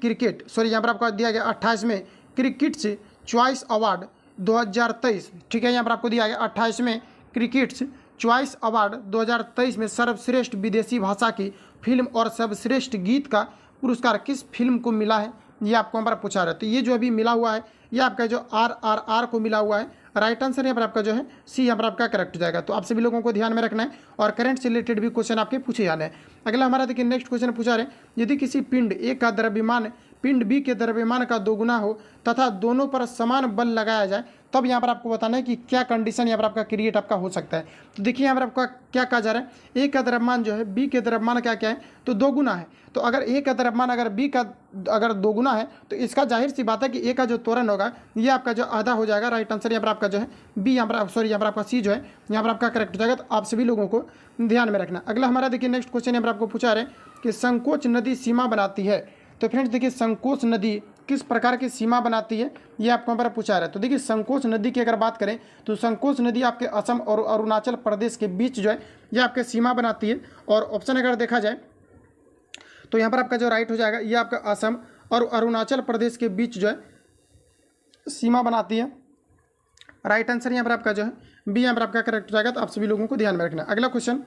यहाँ पर आपको दिया गया 28वें क्रिकेट्स चॉइस अवार्ड 2023, ठीक है। यहाँ पर आपको दिया गया 28वें क्रिकेट्स चॉइस अवार्ड 2023 में सर्वश्रेष्ठ विदेशी भाषा की फिल्म और सर्वश्रेष्ठ गीत का पुरस्कार किस फिल्म को मिला है, ये आपको हमारा पूछा रहा है। तो ये जो अभी मिला हुआ है ये आपका जो RRR को मिला हुआ है। राइट आंसर यहाँ पर आपका जो है सी यहाँ पर आपका करेक्ट हो जाएगा। तो आप सभी लोगों को ध्यान में रखना है और करंट से रिलेटेड भी क्वेश्चन आपके पूछे जाने हैं। अगला हमारा देखिए नेक्स्ट क्वेश्चन पूछा रहे यदि किसी पिंड ए का द्रव्यमान पिंड बी के द्रव्यमान का दोगुना हो तथा दोनों पर समान बल लगाया जाए तब यहाँ पर आपको बताना है कि क्या कंडीशन यहाँ पर आपका क्रिएट आपका हो सकता है। तो देखिए यहाँ पर आपका क्या कहा जा रहा है, ए का द्रव्यमान जो है बी के द्रव्यमान क्या क्या है तो दोगुना है। तो अगर ए का द्रव्यमान अगर बी का अगर दोगुना है तो इसका जाहिर सी बात है कि ए का जो त्वरण होगा ये आपका जो आधा हो जाएगा। राइट आंसर यहाँ पर आपका जो है बी यहाँ पर यहाँ पर आपका सी जो है यहाँ पर आपका करेक्ट हो जाएगा। तो आप सभी लोगों को ध्यान में रखना। अगला हमारा देखिए नेक्स्ट क्वेश्चन यहाँ पर आपको पूछा रहे कि संकोच नदी सीमा बनाती है। तो फ्रेंड्स देखिए संकोच नदी किस प्रकार की सीमा बनाती है ये आपको यहाँ पर पूछा रहा है। तो देखिए संकोच नदी की अगर बात करें तो संकोच नदी आपके असम और अरुणाचल प्रदेश के बीच जो है ये आपके सीमा बनाती है। और ऑप्शन अगर देखा जाए तो यहाँ पर आपका जो राइट हो जाएगा ये आपका असम और अरुणाचल प्रदेश के बीच जो है सीमा बनाती है। राइट आंसर यहाँ पर आपका जो है बी यहाँ पर आपका करेक्ट हो जाएगा। तो आप सभी लोगों को ध्यान में रखना। अगला क्वेश्चन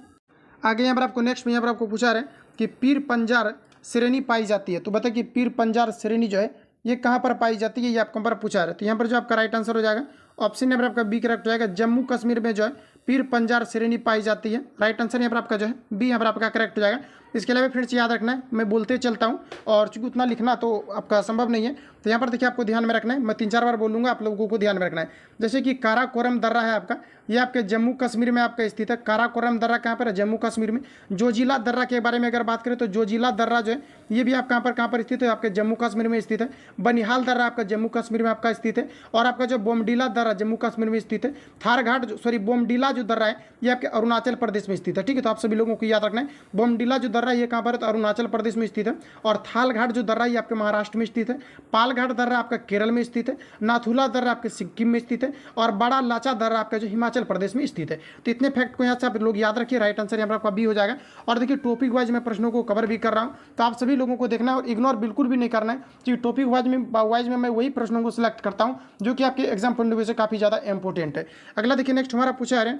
आगे यहाँ पर आपको नेक्स्ट में यहाँ पर आपको पूछा रहे कि पीर पंजार श्रेणी पाई जाती है। तो बताइए कि पीर पंजार श्रेणी जो है ये कहाँ पर पाई जाती है, ये आपको पर पूछा रहे हैं। तो यहाँ पर जो आपका राइट आंसर हो जाएगा ऑप्शन यहाँ पर आपका बी करेक्ट हो जाएगा। जम्मू कश्मीर में जो है पीर पंजार श्रेणी पाई जाती है। राइट आंसर यहाँ पर आपका जो है बी यहाँ पर आपका करेक्ट हो जाएगा। इसके अलावा फ्रेंड्स याद रखना है मैं बोलते चलता हूँ और चूंकि उतना लिखना तो आपका संभव नहीं है। तो यहाँ पर देखिए आपको ध्यान में रखना है, मैं 3-4 बार बोलूँगा, आप लोगों को ध्यान में रखना है। जैसे कि काराकोरम दर्रा है आपका, ये आपके जम्मू कश्मीर में आपका स्थित है। काराकोरम दर्रा कहाँ पर है, जम्मू कश्मीर में। जोजिला दर्रा के बारे में अगर बात करें तो जोजिला दर्रा जो है ये भी आप कहाँ पर स्थित है, आपके जम्मू कश्मीर में स्थित है। बनिहाल दर्रा आपका जम्मू कश्मीर में आपका स्थित है। और आपका जो बोमडीला दर्रा जम्मू कश्मीर में स्थित है। थारघाट बोमडीला जो दर्रा है ये आपके अरुणाचल प्रदेश में स्थित है, ठीक है। तो आप सभी लोगों को याद रखना है बोमडीला जो दर्रा ये कहाँ पर है तो अरुणाचल प्रदेश में स्थित है। और थालघाट जो दर्रा ये आपके महाराष्ट्र में स्थित है। पालघाट दर्रा आपका केरल में स्थित है। नाथुला दर्रा आपके सिक्किम में स्थित है। और बड़ा लाचा दर्रा आपका जो हिमाचल प्रदेश में स्थित है। तो इतने फैक्ट को यहाँ से आप लोग याद रखिए। राइट आंसर यहाँ पर आपका बी हो जाएगा। और देखिए टॉपिक वाइज मैं प्रश्नों को कवर भी कर रहा हूँ, तो आप सभी लोगों को देखना है और इग्नोर बिल्कुल भी नहीं करना है कि टॉपिक वाइज में मैं वही प्रश्नों को सिलेक्ट करता हूँ जो कि आपके एग्जाम पॉइंट ऑफ व्यू से काफ़ी ज़्यादा इंपॉर्टेंट है। अगला देखिए नेक्स्ट हमारा पूछा है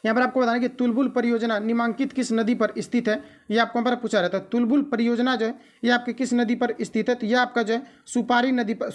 यहाँ पर आपको बताना कि तुलबुल परियोजना निम्नलिखित किस नदी पर स्थित है, ये आपको यहाँ पर पूछा रहता है। तुलबुल परियोजना जो है ये आपके किस नदी पर स्थित है, तो ये आपका जो है सुपारी नदी पर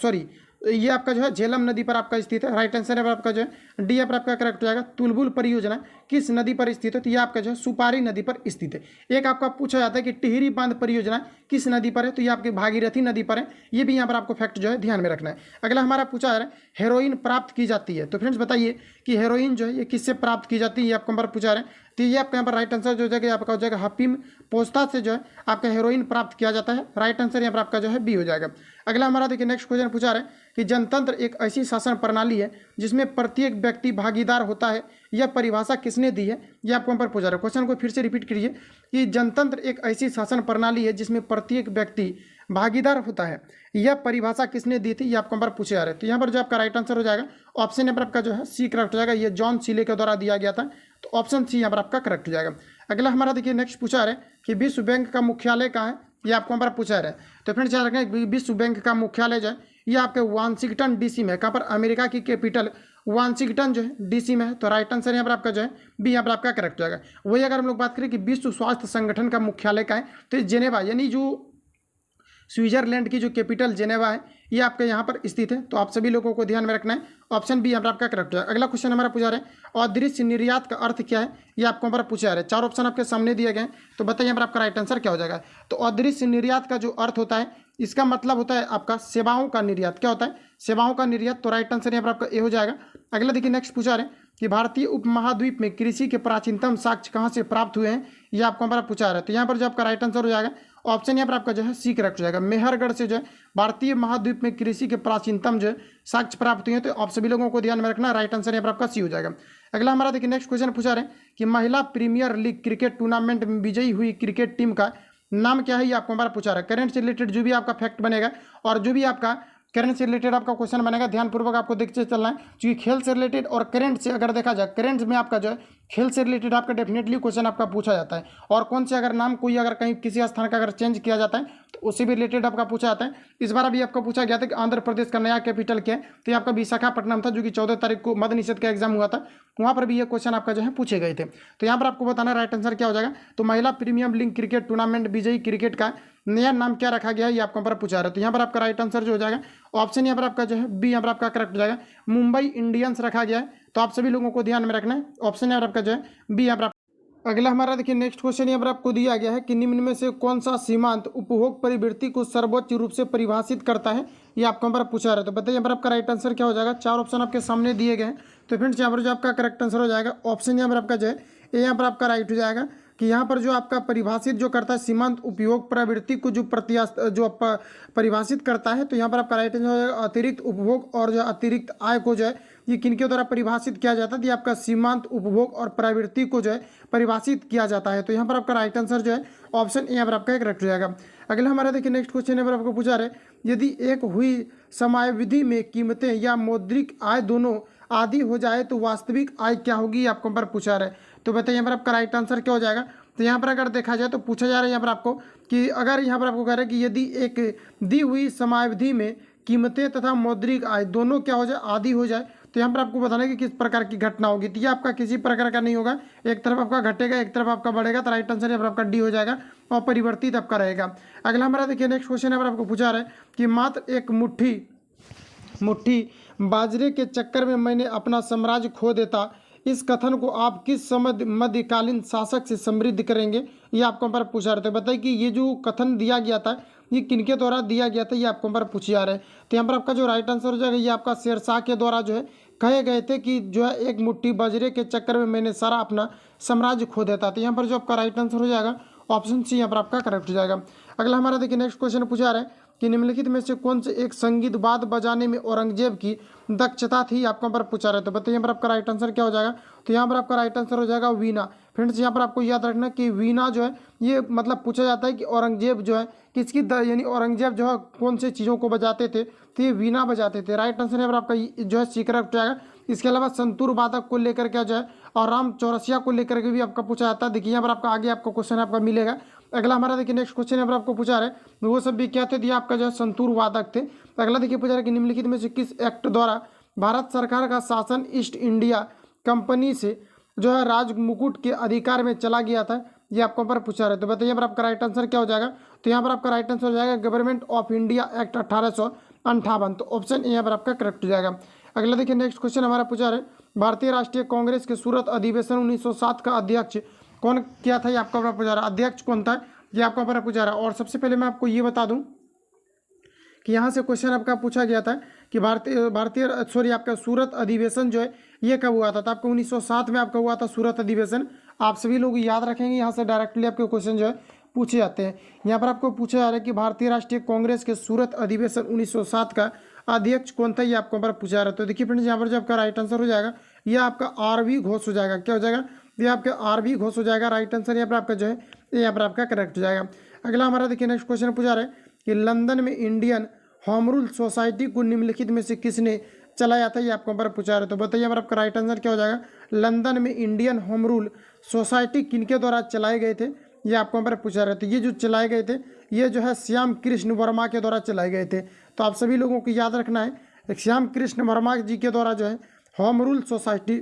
ये आपका जो है झेलम नदी पर आपका स्थित है। राइट आंसर है आपका जो है डी पर आपका करेक्ट हो जाएगा। तुलबुल परियोजना किस नदी पर स्थित है? तो ये आपका जो है सुपारी नदी पर स्थित है। एक आपका पूछा जाता है कि टिहरी बांध परियोजना किस नदी पर है? तो ये आपकी भागीरथी नदी पर है। ये भी यहाँ पर आपको फैक्ट जो है ध्यान में रखना है। अगला हमारा पूछा जा रहा है हेरोइन प्राप्त की जाती है, तो फ्रेंड्स बताइए कि हेरोइन जो है ये किससे प्राप्त की जाती है? ये आपको नंबर पूछा रहे हैं। तो ये आपका यहाँ पर राइट आंसर जो हो जाएगा आपका हो जाएगा हफीम पोस्ता से जो है आपका हेरोइन प्राप्त किया जाता है। राइट आंसर यहाँ पर आपका जो है बी हो जाएगा। अगला हमारा देखिए नेक्स्ट क्वेश्चन पूछा रहे हैं कि जनतंत्र एक ऐसी शासन प्रणाली है जिसमें प्रत्येक व्यक्ति भागीदार होता है, यह परिभाषा किसने दी है? ये आपको यहाँ पर पूछा रहे हैं। क्वेश्चन को फिर से रिपीट करिए कि जनतंत्र एक ऐसी शासन प्रणाली है जिसमें प्रत्येक व्यक्ति भागीदार होता है, यह परिभाषा किसने दी थी? ये आपको यहाँ पर पूछे जा रहे हैं। तो यहाँ पर जो आपका राइट आंसर हो जाएगा ऑप्शन नंबर आपका जो है सी करेक्ट हो जाएगा। ये जॉन सीले के द्वारा दिया गया था, तो ऑप्शन सी यहाँ पर आपका करेक्ट हो जाएगा। अगला हमारा देखिए नेक्स्ट पूछा रहे हैं कि विश्व बैंक का मुख्यालय कहाँ है? ये आपको यहाँ पर पूछा रहे हैं। तो फ्रेंड्स याद रखें विश्व बैंक का मुख्यालय जो है ये आपके वाशिंगटन डीसी में है। कहाँ पर? अमेरिका की कैपिटल वाशिंगटन जो है डीसी में है। तो राइट आंसर यहाँ पर आपका जो है बी यहाँ पर आपका करेक्ट हो जाएगा। वही अगर हम लोग बात करें कि विश्व स्वास्थ्य संगठन का मुख्यालय कहाँ है, तो जेनेवा यानी जो स्विट्जरलैंड की जो कैपिटल जेनेवा है ये आपके यहाँ पर स्थित है। तो आप सभी लोगों को ध्यान में रखना है। ऑप्शन बी यहाँ पर आपका करेक्ट है। अगला क्वेश्चन हमारा पूछा रहे हैं अदृश्य निर्यात का अर्थ क्या है? ये आपको यहाँ पर पूछा जा रहा है। चार ऑप्शन आपके सामने दिए गए हैं, तो बताइए यहाँ पर आपका राइट आंसर क्या हो जाएगा? तो अदृश्य निर्यात का जो अर्थ होता है इसका मतलब होता है आपका सेवाओं का निर्यात। क्या होता है? सेवाओं का निर्यात। तो राइट आंसर यहाँ पर आपका ए हो जाएगा। अगला देखिए नेक्स्ट पूछा रहे हैं कि भारतीय उपमहाद्वीप में कृषि के प्राचीनतम साक्ष्य कहाँ से प्राप्त हुए हैं? ये आपको यहाँ पर पूछा रहा है। तो यहाँ पर जो आपका राइट आंसर हो जाएगा ऑप्शन यहाँ पर आपका जो है सी करेक्ट हो जाएगा। मेहरगढ़ से जो है भारतीय महाद्वीप में कृषि के प्राचीनतम जो है साक्ष्य प्राप्त हुए हैं। तो आप सभी लोगों को ध्यान में रखना, राइट आंसर यहाँ पर आपका सी हो जाएगा। अगला हमारा देखिए नेक्स्ट क्वेश्चन पूछा रहे हैं कि महिला प्रीमियर लीग क्रिकेट टूर्नामेंट में विजयी हुई क्रिकेट टीम का नाम क्या है? ये आपको हमारा पूछा रहा है। करंट से रिलेटेड जो भी आपका फैक्ट बनेगा और जो भी आपका करंट से रिलेटेड आपका क्वेश्चन बनेगा ध्यानपूर्वक आपको देखते चलना है, क्योंकि खेल से रिलेटेड और करंट से अगर देखा जाए करंट में आपका जो है खेल से रिलेटेड आपका डेफिनेटली क्वेश्चन आपका पूछा जाता है। और कौन से अगर नाम कोई अगर कहीं किसी स्थान का अगर चेंज किया जाता है तो उससे भी रिलेटेड आपका पूछा जाता है। इस बार अभी आपको पूछा गया था कि आंध्र प्रदेश का नया कैपिटल क्या है? तो ये आपका विशाखापट्टनम था, जो कि 14 तारीख को मद्य निषेध का एग्जाम हुआ था, वहाँ पर भी ये क्वेश्चन आपका जो है पूछे गए थे। तो यहाँ पर आपको बताना राइट आंसर क्या हो जाएगा। तो महिला प्रीमियम लीग क्रिकेट टूर्नामेंट विजयी क्रिकेट का नया नाम क्या रखा गया है? ये आपको पर पूछा रहा है। तो यहाँ पर आपका राइट आंसर जो हो जाएगा ऑप्शन यहाँ पर आपका जो है बी यहाँ पर आपका करेक्ट हो जाएगा। मुंबई इंडियंस रखा गया है। तो आप सभी लोगों को ध्यान में रखना है, ऑप्शन यहाँ पर आपका जो है बी यहाँ पर। अगला हमारा देखिए नेक्स्ट क्वेश्चन यहाँ पर आपको दिया गया है कि निम्न में से कौन सा सीमांत उपभोग परिवृत्ति को सर्वोच्च रूप से परिभाषित करता है? ये आपको यहाँ पर पूछा रहा है। तो बताइए यहाँ पर आपका राइट आंसर क्या हो जाएगा। चार ऑप्शन आपके सामने दिए गए हैं। तो फ्रेंड्स यहाँ पर जो आपका करेक्ट आंसर हो जाएगा ऑप्शन यहाँ पर आपका जो है ये यहाँ पर आपका राइट हो जाएगा कि यहाँ पर जो आपका परिभाषित जो करता है सीमांत उपयोग प्रवृत्ति को जो परिभाषित करता है, तो यहाँ पर आपका राइट आंसर हो जाएगा अतिरिक्त उपभोग और जो अतिरिक्त आय को जो है ये किनके द्वारा परिभाषित किया जाता है? ये आपका सीमांत उपभोग और प्रवृत्ति को जो है परिभाषित किया जाता है। तो यहाँ पर आपका राइट आंसर जो है ऑप्शन यहाँ पर आपका करेक्ट हो जाएगा। अगला हमारा देखिए नेक्स्ट क्वेश्चन यहाँ पर आपको पूछा रहे यदि एक हुई समयावधि में कीमतें या मौद्रिक आय दोनों आदि हो जाए तो वास्तविक आय क्या होगी? आपको पर पूछा रहा है। तो बताइए यहाँ पर आपका राइट आंसर क्या हो जाएगा। तो यहाँ पर अगर देखा जाए तो पूछा जा रहा है यहाँ पर आपको कि अगर यहाँ पर आपको कह रहा है कि यदि एक दी हुई समयावधि में कीमतें तथा मौद्रिक आय दोनों क्या हो जाए? आदि हो जाए, तो यहाँ पर आपको बताना है कि किस प्रकार की घटना होगी। तो ये आपका किसी प्रकार का नहीं होगा, एक तरफ आपका घटेगा एक तरफ आपका बढ़ेगा। तो राइट आंसर यहाँ पर आपका डी हो जाएगा और परिवर्तित आपका रहेगा। अगला हमारा देखिए नेक्स्ट क्वेश्चन यहाँ पर आपको पूछा रहा है कि मात्र एक मुट्ठी बाजरे के चक्कर में मैंने अपना साम्राज्य खो देता, इस कथन को आप किस समय मध्यकालीन शासक से समृद्ध करेंगे? ये आपको पर पूछा रहे थे। बताइए कि ये जो कथन दिया गया था ये किनके द्वारा दिया गया था? ये आपको पर पूछे जा रहे हैं। तो यहाँ पर आपका जो राइट आंसर हो जाएगा ये आपका शेरशाह के द्वारा जो है कहे गए थे कि जो है एक मुट्ठी बाजरे के चक्कर में मैंने सारा अपना साम्राज्य खो देता। तो यहाँ पर जो आपका राइट आंसर हो जाएगा ऑप्शन सी यहाँ पर आपका करेक्ट हो जाएगा। अगला हमारा देखिए नेक्स्ट क्वेश्चन पूछा रहा है कि निम्नलिखित में से कौन से एक संगीत वाद्य बजाने में औरंगजेब की दक्षता थी? आपको पर पूछा रहे। तो बताइए यहाँ पर आपका राइट आंसर क्या हो जाएगा। तो यहाँ पर आपका राइट आंसर हो जाएगा वीणा। फ्रेंड्स यहाँ पर आपको याद रखना कि वीणा जो है ये मतलब पूछा जाता है कि औरंगजेब जो है किसकी यानी औरंगजेब जो है कौन से चीज़ों को बजाते थे? तो ये वीणा बजाते थे। राइट आंसर यहाँ पर आपका जो है सी करेक्ट हो जाएगा। इसके अलावा संतूर वादक को लेकर के जो है और राम चौरसिया को लेकर के भी आपका पूछा जाता है। देखिए यहाँ पर आपका आगे आपको क्वेश्चन आपका मिलेगा। अगला हमारा देखिए नेक्स्ट क्वेश्चन यहाँ पर आपको पूछा रहा है वो सब भी क्या थे? दिया आपका जो है संतूर वादक थे। अगला देखिए पूछा रहा है कि निम्नलिखित में से किस एक्ट द्वारा भारत सरकार का शासन ईस्ट इंडिया कंपनी से जो है राज मुकुट के अधिकार में चला गया था? ये आपको पर पूछा रहे। तो बताइए पर आपका राइट आंसर क्या हो जाएगा। तो यहाँ पर आपका राइट आंसर हो जाएगा गवर्नमेंट ऑफ इंडिया एक्ट 1800 58। तो ऑप्शन ए यहाँ पर आपका करेक्ट हो जाएगा। अगला देखिए नेक्स्ट क्वेश्चन हमारा पूछा है, भारतीय राष्ट्रीय कांग्रेस के सूरत अधिवेशन 1907 का अध्यक्ष कौन क्या था, ये आपका पूछा रहा है। अध्यक्ष कौन था ये आपका हमारा पूछा रहा है। और सबसे पहले मैं आपको ये बता दूं कि यहाँ से क्वेश्चन आपका पूछा गया था कि आपका सूरत अधिवेशन जो है ये कब हुआ था। तो आपको 1907 में आपका हुआ था सूरत अधिवेशन। आप सभी लोग याद रखेंगे, यहाँ से डायरेक्टली आपके क्वेश्चन जो है पूछे जाते हैं। यहाँ पर आपको पूछा जा रहा है कि भारतीय राष्ट्रीय कांग्रेस के सूरत अधिवेशन 1907 का अध्यक्ष कौन था, ये आपको पर पूछा जा रहा है। तो देखिए फ्रेंड्स, यहाँ पर जो आपका राइट आंसर हो जाएगा ये आपका आर.वी. घोष हो जाएगा। क्या हो जाएगा, ये आपका आर.वी. घोष हो जाएगा। राइट आंसर यहाँ पर आपका जो है ये यहाँ पर आपका करेक्ट हो जाएगा। अगला हमारा देखिए नेक्स्ट क्वेश्चन पूछा रहा है कि लंदन में इंडियन होम रूल सोसाइटी को निम्नलिखित में से किसने चलाया था, ये आपको पर पूछा रहा है। तो बताइए यहाँ पर आपका राइट आंसर क्या हो जाएगा। लंदन में इंडियन होम रूल सोसाइटी किनके द्वारा चलाए गए थे, ये आपको पर पूछा रहे थे। ये जो चलाए गए थे ये जो है श्याम कृष्ण वर्मा के द्वारा चलाए गए थे। तो आप सभी लोगों को याद रखना है, श्याम कृष्ण वर्मा जी के द्वारा जो है होम रूल सोसाइटी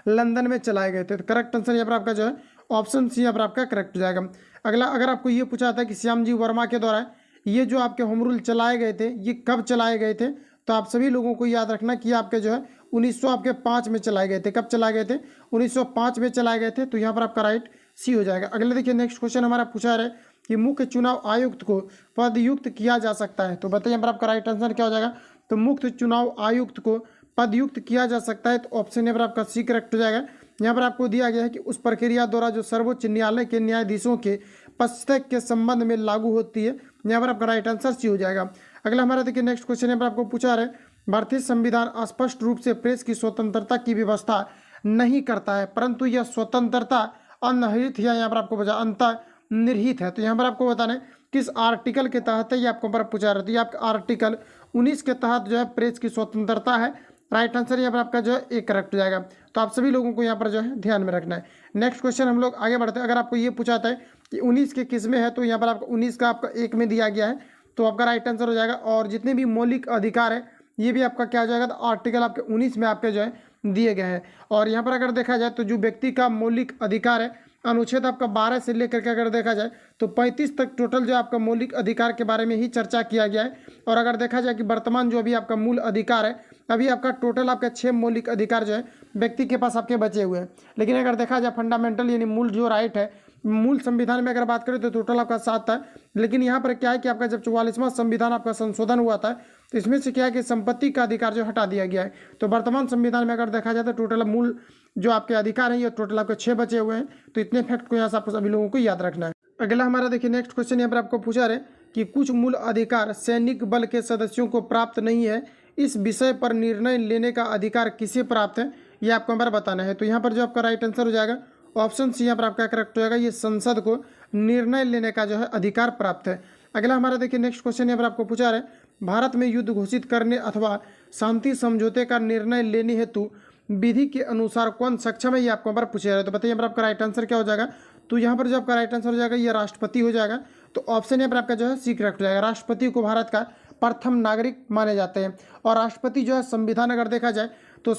लंदन में चलाए गए थे। तो करेक्ट आंसर यहाँ पर आपका जो है ऑप्शन सी यहाँ पर आपका करेक्ट हो जाएगा। अगला अगर आपको ये पूछा था कि श्याम जी वर्मा के द्वारा ये जो आपके होम रूल चलाए गए थे ये कब चलाए गए थे, तो आप सभी लोगों को याद रखना कि आपके जो है 1905 में चलाए गए थे। कब चलाए गए थे, 1905 में चलाए गए थे। तो यहाँ पर आपका राइट सी हो जाएगा। अगले देखिए नेक्स्ट क्वेश्चन हमारा पूछा है कि मुख्य चुनाव आयुक्त को पदयुक्त किया जा सकता है। तो बताइए यहाँ पर आपका राइट आंसर क्या हो जाएगा। तो मुख्य चुनाव आयुक्त को पदयुक्त किया जा सकता है। तो ऑप्शन यहाँ पर आपका सी करेक्ट हो जाएगा। यहाँ पर आपको दिया गया है कि उस प्रक्रिया द्वारा जो सर्वोच्च न्यायालय के न्यायाधीशों के पदस्थापना के संबंध में लागू होती है। यहाँ पर आपका राइट आंसर सी हो जाएगा। अगला हमारा देखिए नेक्स्ट क्वेश्चन यहाँ पर आपको पूछा है, भारतीय संविधान स्पष्ट रूप से प्रेस की स्वतंत्रता की व्यवस्था नहीं करता है, परंतु यह स्वतंत्रता अंतर्निहित है, यहाँ पर आपको बचा अंतर्निहित है। तो यहाँ पर आपको बताना है किस आर्टिकल के तहत है, ये आपको पर पूछा रहा है। तो ये आपका आर्टिकल 19 के तहत जो है प्रेस की स्वतंत्रता है। राइट आंसर यहाँ पर आपका जो है एक करेक्ट हो जाएगा। तो आप सभी लोगों को यहाँ पर जो है ध्यान में रखना है। नेक्स्ट क्वेश्चन हम लोग आगे बढ़ते हैं। अगर आपको ये पूछाता है कि 19 के किस में है, तो यहाँ पर आपको 19 का आपका एक में दिया गया है। तो आपका राइट आंसर हो जाएगा। और जितने भी मौलिक अधिकार है ये भी आपका क्या हो जाएगा, तो आर्टिकल आपके 19 में आपके जो है दिए गए हैं। और यहाँ पर अगर देखा जाए तो जो व्यक्ति का मौलिक अधिकार है अनुच्छेद आपका 12 से लेकर के अगर देखा जाए तो 35 तक टोटल जो आपका मौलिक अधिकार के बारे में ही चर्चा किया गया है। और अगर देखा जाए कि वर्तमान जो अभी आपका मूल अधिकार है, अभी आपका टोटल आपका 6 मौलिक अधिकार जो है व्यक्ति के पास आपके बचे हुए हैं। लेकिन अगर देखा जाए फंडामेंटल यानी मूल जो राइट है, मूल संविधान में अगर बात करें तो टोटल आपका 7 था। लेकिन यहाँ पर क्या है कि आपका जब 44वां संविधान आपका संशोधन हुआ था तो इसमें से क्या है कि संपत्ति का अधिकार जो हटा दिया गया है। तो वर्तमान संविधान में अगर देखा जाए तो टोटल मूल जो आपके अधिकार हैं ये टोटल आपके 6 बचे हुए हैं। तो इतने फैक्ट को यहाँ से आपको सभी लोगों को याद रखना है। अगला हमारा देखिए नेक्स्ट क्वेश्चन यहाँ पर आपको पूछा रहे कि कुछ मूल अधिकार सैनिक बल के सदस्यों को प्राप्त नहीं है, इस विषय पर निर्णय लेने का अधिकार किसे प्राप्त है, ये आपको हमारा बताना है। तो यहाँ पर जो आपका राइट आंसर हो जाएगा ऑप्शन सी यहाँ पर आपका करेक्ट हो जाएगा। ये संसद को निर्णय लेने का जो है अधिकार प्राप्त है। अगला हमारा देखिए नेक्स्ट क्वेश्चन यहाँ पर आपको पूछा रहे, भारत में युद्ध घोषित करने अथवा शांति समझौते का निर्णय लेने हेतु विधि के अनुसार कौन सक्षम है, ये आपको पर पूछा रहा है। तो बताइए यहाँ पर आपका राइट आंसर क्या हो जाएगा। तो यहाँ पर जो आपका राइट आंसर हो जाएगा ये राष्ट्रपति हो जाएगा। तो ऑप्शन यहाँ पर आपका जो है सी करेक्ट हो जाएगा। राष्ट्रपति को भारत का प्रथम नागरिक माने जाते हैं। और राष्ट्रपति जो है संविधान अगर देखा जाए तो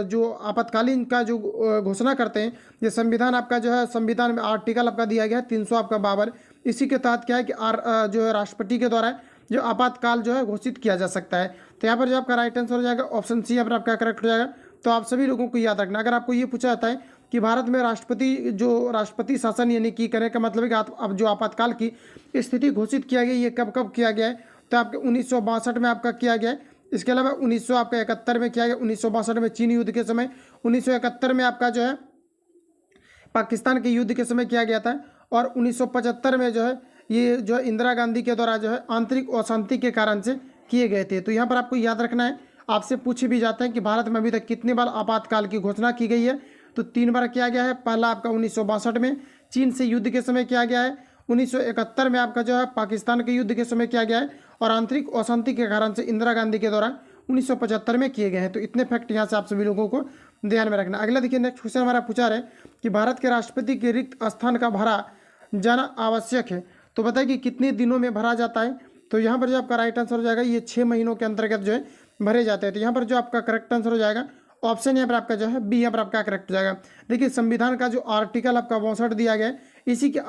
जो आपातकालीन का जो घोषणा करते हैं, ये संविधान आपका जो है संविधान में आर्टिकल आपका दिया गया है 352। इसी के तहत क्या है कि जो है राष्ट्रपति के द्वारा जो आपातकाल जो है घोषित किया जा सकता है। तो यहाँ पर जो आपका राइट आंसर हो जाएगा ऑप्शन सी यहाँ पर आपका करेक्ट हो जाएगा। तो आप सभी लोगों को याद रखना, अगर आपको ये पूछा जाता है कि भारत में राष्ट्रपति शासन यानी कि करने का मतलब है कि अब जो आपातकाल की स्थिति घोषित किया गया ये कब कब किया गया है, तो आपके 1962 में आपका किया गया है। इसके अलावा 1971 में किया गया, 1962 में चीन युद्ध के समय, 1971 में आपका जो है पाकिस्तान के युद्ध के समय किया गया था। और 1975 में जो है ये जो इंदिरा गांधी के द्वारा जो है आंतरिक अशांति के कारण से किए गए थे। तो यहाँ पर आपको याद रखना है, आपसे पूछे भी जाते हैं कि भारत में अभी तक कितने बार आपातकाल की घोषणा की गई है। तो 3 बार किया गया है। पहला आपका 1962 में चीन से युद्ध के समय किया गया है, 1971 में आपका जो है पाकिस्तान के युद्ध के समय किया गया है, और आंतरिक अशांति के कारण से इंदिरा गांधी के द्वारा 1975 में किए गए हैं। तो इतने फैक्ट यहाँ से आप सभी लोगों को ध्यान में रखना। अगला देखिए नेक्स्ट क्वेश्चन हमारा पूछा रहे कि भारत के राष्ट्रपति के रिक्त स्थान का भरा जाना आवश्यक है। तो बताइए कि कितने दिनों में भरा जाता है। तो यहाँ पर जो आपका राइट आंसर हो जाएगा ये 6 महीनों के अंतर्गत जो है भरे जाते हैं। तो यहाँ पर जो आपका करेक्ट आंसर हो जाएगा ऑप्शन यहाँ पर आपका जो है बी यहाँ पर आपका करेक्ट हो जाएगा। देखिए संविधान का जो आर्टिकल आपका 62 दिया गया है, इसी के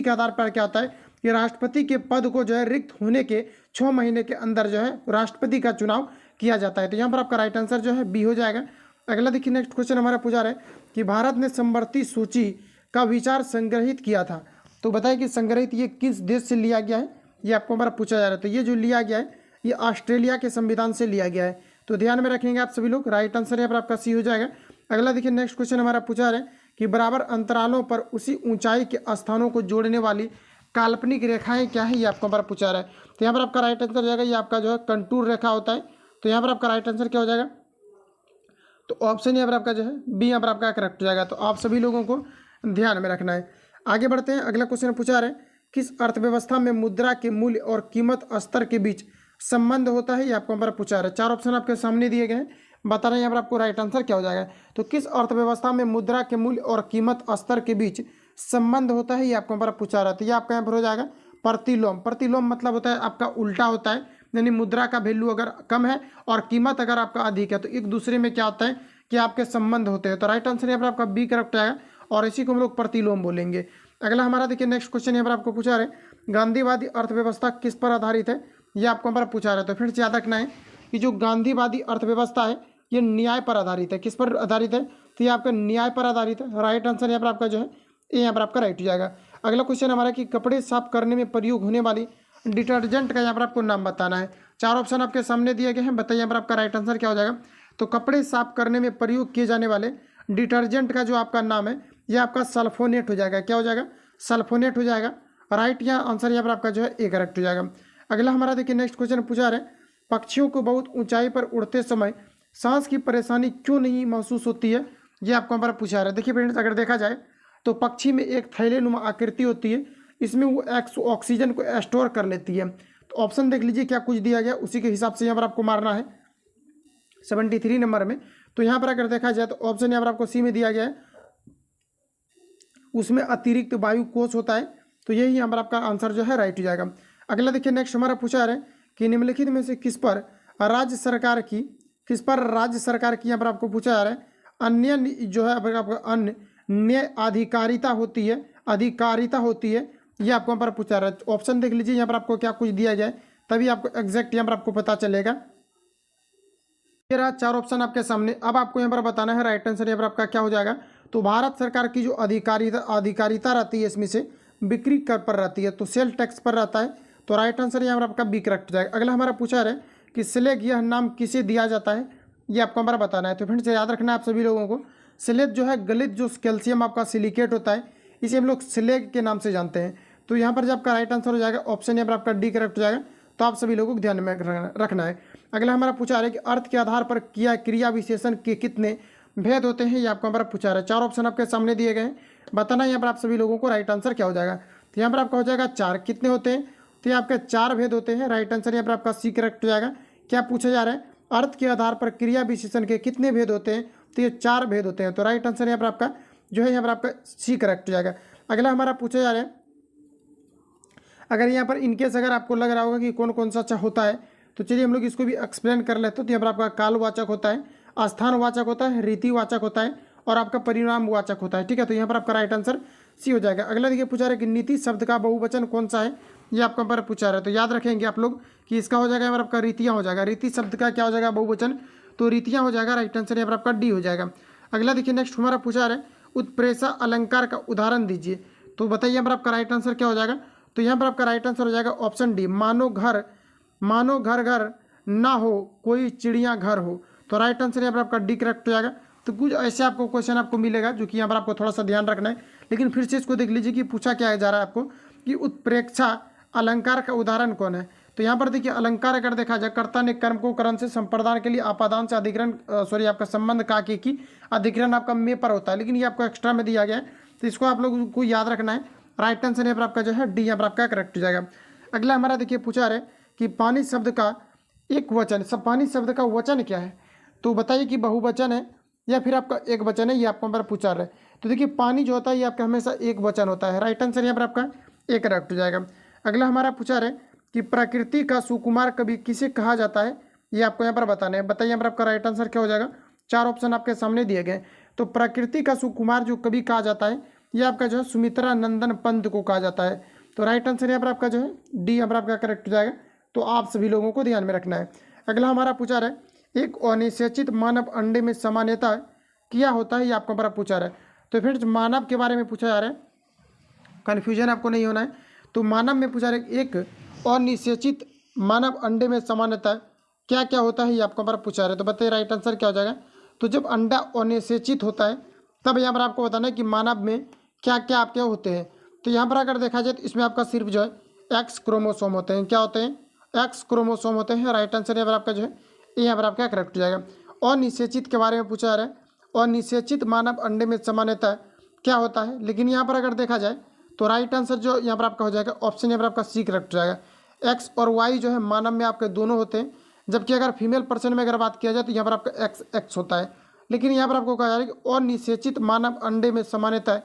आधार पर क्या होता है कि राष्ट्रपति के पद को जो है रिक्त होने के 6 महीने के अंदर जो है राष्ट्रपति का चुनाव किया जाता है। तो यहाँ पर आपका राइट आंसर जो है बी हो जाएगा। अगला देखिए नेक्स्ट क्वेश्चन हमारा पूछा रहा है कि भारत ने समवर्ती सूची का विचार संग्रहित किया था। तो बताइए कि संग्रहित ये किस देश से लिया गया है, ये आपको हमारा पूछा जा रहा है। तो ये जो लिया गया है ये ऑस्ट्रेलिया के संविधान से लिया गया है। तो ध्यान में रखेंगे आप सभी लोग, राइट आंसर यहाँ पर आपका सी हो जाएगा। अगला देखिए नेक्स्ट क्वेश्चन हमारा पूछा रहा है कि बराबर अंतरालों पर उसी ऊंचाई के स्थानों को जोड़ने वाली काल्पनिक रेखाएं क्या है, ये आपको हमारा पूछा रहा है। तो यहाँ पर आपका राइट आंसर हो जाएगा, ये आपका जो है कंटूर रेखा होता है। तो यहाँ पर आपका राइट आंसर क्या हो जाएगा, तो ऑप्शन यहाँ पर आपका जो है बी यहाँ पर आपका करेक्ट हो जाएगा। तो आप सभी लोगों को ध्यान में रखना है। आगे बढ़ते हैं, अगला क्वेश्चन पूछा रहे हैं किस अर्थव्यवस्था में मुद्रा के मूल्य और कीमत स्तर के बीच संबंध होता है, ये आपको हमारा पूछा रहा है। 4 ऑप्शन आपके सामने दिए गए हैं, बता रहे हैं यहाँ पर आपको राइट आंसर क्या हो जाएगा। तो किस अर्थव्यवस्था में मुद्रा के मूल्य और कीमत स्तर के बीच संबंध होता है, ये आपको हमारा पूछा रहा है। तो ये आपका यहाँ पर हो जाएगा प्रतिलोम। प्रतिलोम मतलब होता है आपका उल्टा होता है, यानी मुद्रा का वैल्यू अगर कम है और कीमत अगर आपका अधिक है तो एक दूसरे में क्या होता है कि आपके संबंध होते हैं। तो राइट आंसर यहाँ पर आपका बी करेक्ट आएगा और इसी को हम लोग प्रतिलोम बोलेंगे। अगला हमारा देखिए नेक्स्ट क्वेश्चन यहाँ पर आपको पूछा रहे गांधीवादी अर्थव्यवस्था किस पर आधारित है, ये आपको हमारा पूछा रहे। तो फिर से याद रखना है कि जो गांधीवादी अर्थव्यवस्था है ये न्याय पर आधारित है। किस पर आधारित है, तो ये आपका न्याय पर आधारित है। राइट आंसर यहाँ पर आपका जो है ये यहाँ पर आपका राइट हो जाएगा। अगला क्वेश्चन हमारा कि कपड़े साफ करने में प्रयोग होने वाली डिटर्जेंट का यहाँ पर आपको नाम बताना है। 4 ऑप्शन आपके सामने दिए गए हैं, बताइए यहाँ पर आपका राइट आंसर क्या हो जाएगा। तो कपड़े साफ करने में प्रयोग किए जाने वाले डिटर्जेंट का जो आपका नाम है ये आपका सल्फोनेट हो जाएगा। क्या हो जाएगा, सल्फोनेट हो जाएगा। राइट यहाँ आंसर यहाँ पर आपका जो है ए करेक्ट हो जाएगा। अगला हमारा देखिए नेक्स्ट क्वेश्चन पूछा रहे पक्षियों को बहुत ऊंचाई पर उड़ते समय सांस की परेशानी क्यों नहीं महसूस होती है, ये आपको हमारा पूछा रहा है। देखिए फ्रेंड्स, अगर देखा जाए तो पक्षी में एक थैले नुमा आकृति होती है, इसमें वो ऑक्सीजन को स्टोर कर लेती है। तो ऑप्शन देख लीजिए क्या कुछ दिया गया, उसी के हिसाब से यहाँ पर आपको मारना है 73 नंबर में। तो यहाँ पर अगर देखा जाए तो ऑप्शन यहाँ पर आपको सी में दिया गया है, उसमें अतिरिक्त वायु कोश होता है। तो यही यहाँ पर आपका आंसर जो है राइट हो जाएगा। अगला देखिए नेक्स्ट हमारा पूछा रहे कि निम्नलिखित में से किस पर राज्य सरकार की यहाँ पर आपको पूछा जा रहा है अन्य जो है आपका अन्य न्याय अधिकारिता होती है, ये आपको यहाँ पर पूछा रहा है। ऑप्शन देख लीजिए यहाँ पर आपको क्या कुछ दिया गया है, तभी आपको एग्जैक्ट यहाँ पर आपको पता चलेगा। ये रहा 4 ऑप्शन आपके सामने। अब आपको यहाँ पर बताना है राइट आंसर यहाँ पर आपका क्या हो जाएगा। तो भारत सरकार की जो अधिकारिता रहती है इसमें से बिक्री कर पर रहती है, तो सेल टैक्स पर रहता है। तो राइट आंसर यहाँ पर आपका बी करेक्ट हो जाएगा। अगला हमारा पूछा है कि स्लेग यह नाम किसे दिया जाता है, ये आपको हमारा बताना है। तो फ्रेंड्स याद रखना है आप सभी लोगों को, स्लेग जो है गलित जो कैल्शियम आपका सिलिकेट होता है इसे हम लोग स्लेग के नाम से जानते हैं। तो यहाँ पर जब आपका राइट आंसर हो जाएगा ऑप्शन यहाँ पर आपका डी करेक्ट हो जाएगा। तो आप सभी लोगों को ध्यान में रखना है। अगला हमारा पूछा रहा है कि अर्थ के आधार पर क्रिया विशेषण के कितने भेद होते हैं, ये आपको हमारा पूछा रहा है। 4 ऑप्शन आपके सामने दिए गए हैं, बताना यहाँ पर आप सभी लोगों को राइट आंसर क्या हो जाएगा। तो यहाँ पर आपका हो जाएगा 4। कितने होते हैं, तो ये आपके 4 भेद होते हैं। राइट आंसर यहाँ पर आपका सी करेक्ट हो जाएगा। क्या पूछा जा रहा है, अर्थ के आधार पर क्रिया विशेषण के कितने भेद होते हैं, तो ये 4 भेद होते हैं। तो राइट आंसर यहाँ पर आपका जो है यहाँ पर आपका सी करेक्ट हो जाएगा। अगला हमारा पूछा जा रहा है अगर यहाँ पर इनकेस अगर आपको लग रहा होगा कि कौन कौन सा अच्छा होता है, तो चलिए हम लोग इसको भी एक्सप्लेन कर लेते हैं। तो यहाँ पर आपका कालवाचक होता है, स्थानवाचक होता है, रीतिवाचक होता है और आपका परिणामवाचक होता है। ठीक है, तो यहाँ पर आपका राइट आंसर सी हो जाएगा। अगला देखिए पूछा रहा है कि नीति शब्द का बहुवचन कौन सा है, ये आपका पर पूछा रहा है। तो याद रखेंगे आप लोग कि इसका हो जाएगा यहाँ पर आपका रीतियाँ हो जाएगा। रीति शब्द का क्या हो जाएगा, बहुवचन, तो रीतियाँ हो जाएगा। राइट आंसर यहाँ पर आपका डी हो जाएगा। अगला देखिए नेक्स्ट हमारा पूछा रहा है उत्प्रेक्षा अलंकार का उदाहरण दीजिए। तो बताइए यहाँ पर आपका राइट आंसर क्या हो जाएगा। तो यहाँ पर आपका राइट आंसर हो जाएगा ऑप्शन डी, मानो घर घर ना हो कोई चिड़िया घर हो। तो राइट आंसर यहाँ पर आपका डी करेक्ट हो जाएगा। तो कुछ ऐसे आपको क्वेश्चन आपको मिलेगा जो कि यहाँ पर आपको थोड़ा सा ध्यान रखना है। लेकिन फिर से इसको देख लीजिए कि पूछा क्या जा रहा है आपको कि उत्प्रेक्षा अलंकार का उदाहरण कौन है। तो यहाँ पर देखिए अलंकार अगर देखा जाए, कर्ता ने कर्म को करण से संप्रदान के लिए आपादान से अधिकरण आपका संबंध का की अधिकरण आपका में पर होता है, लेकिन ये आपको एक्स्ट्रा में दिया गया है। तो इसको आप लोग को याद रखना है। राइट आंसर यहाँ पर आपका जो है डी यहाँ पर आपका करेक्ट हो जाएगा। अगला हमारा देखिए पूछा रहे कि पानी शब्द का एक वचन, सब पानी शब्द का वचन क्या है। तो बताइए कि बहुवचन है या फिर आपका एक वचन है, ये आपको हमारा पूछा रहा है। तो देखिए पानी जो होता है ये आपका हमेशा एक वचन होता है। राइट आंसर यहाँ पर आपका एक करेक्ट हो जाएगा। अगला हमारा पूछा रहे कि प्रकृति का सुकुमार कवि किसे कहा जाता है, ये आपको यहाँ पर बताना है। बताइए यहाँ पर आपका राइट आंसर क्या हो जाएगा। 4 ऑप्शन आपके सामने दिए गए। तो प्रकृति का सुकुमार जो कवि कहा जाता है ये आपका जो है सुमित्रा नंदन पंत को कहा जाता है। तो राइट आंसर यहाँ पर आपका जो है डी यहाँ पर आपका करेक्ट हो जाएगा। तो आप सभी लोगों को ध्यान में रखना है। अगला हमारा पूछा रहा है एक अनिषेचित मानव अंडे में सामान्यता क्या होता है, ये आपको हमारा पूछा रहा है। तो फ्रेंड्स मानव के बारे में पूछा जा रहा है, कन्फ्यूजन आपको नहीं होना है। तो मानव में पूछा रहा है एक अनिषेचित मानव अंडे में सामान्यता क्या क्या होता है, ये आपको हमारा पूछा रहा है। तो बताइए राइट आंसर क्या हो जाएगा। तो जब अंडा अनिषेचित होता है तब यहाँ पर आपको बताना है कि मानव में क्या क्या आपके होते हैं। तो यहाँ पर अगर देखा जाए तो इसमें आपका सिर्फ जो है एक्स क्रोमोसोम होते हैं। क्या होते हैं? एक्स क्रोमोसोम होते हैं। राइट आंसर यहाँ पर आपका जो है यहाँ पर आपका करेक्ट हो जाएगा। अनिषेचित के बारे में पूछा जा रहा है, अनिषेचित मानव अंडे में सामान्यता क्या होता है, लेकिन यहाँ पर अगर देखा जाए तो राइट आंसर जो यहाँ पर आपका हो जाएगा ऑप्शन यहाँ पर आपका सी करेक्ट हो जाएगा। एक्स और वाई जो है मानव में आपके दोनों होते हैं, जबकि अगर फीमेल पर्सन में अगर बात किया जाए तो यहाँ पर आपका एक्स एक्स होता है। लेकिन यहाँ पर आपको कहा जा रहा है कि अनिषेचित मानव अंडे में सामान्यता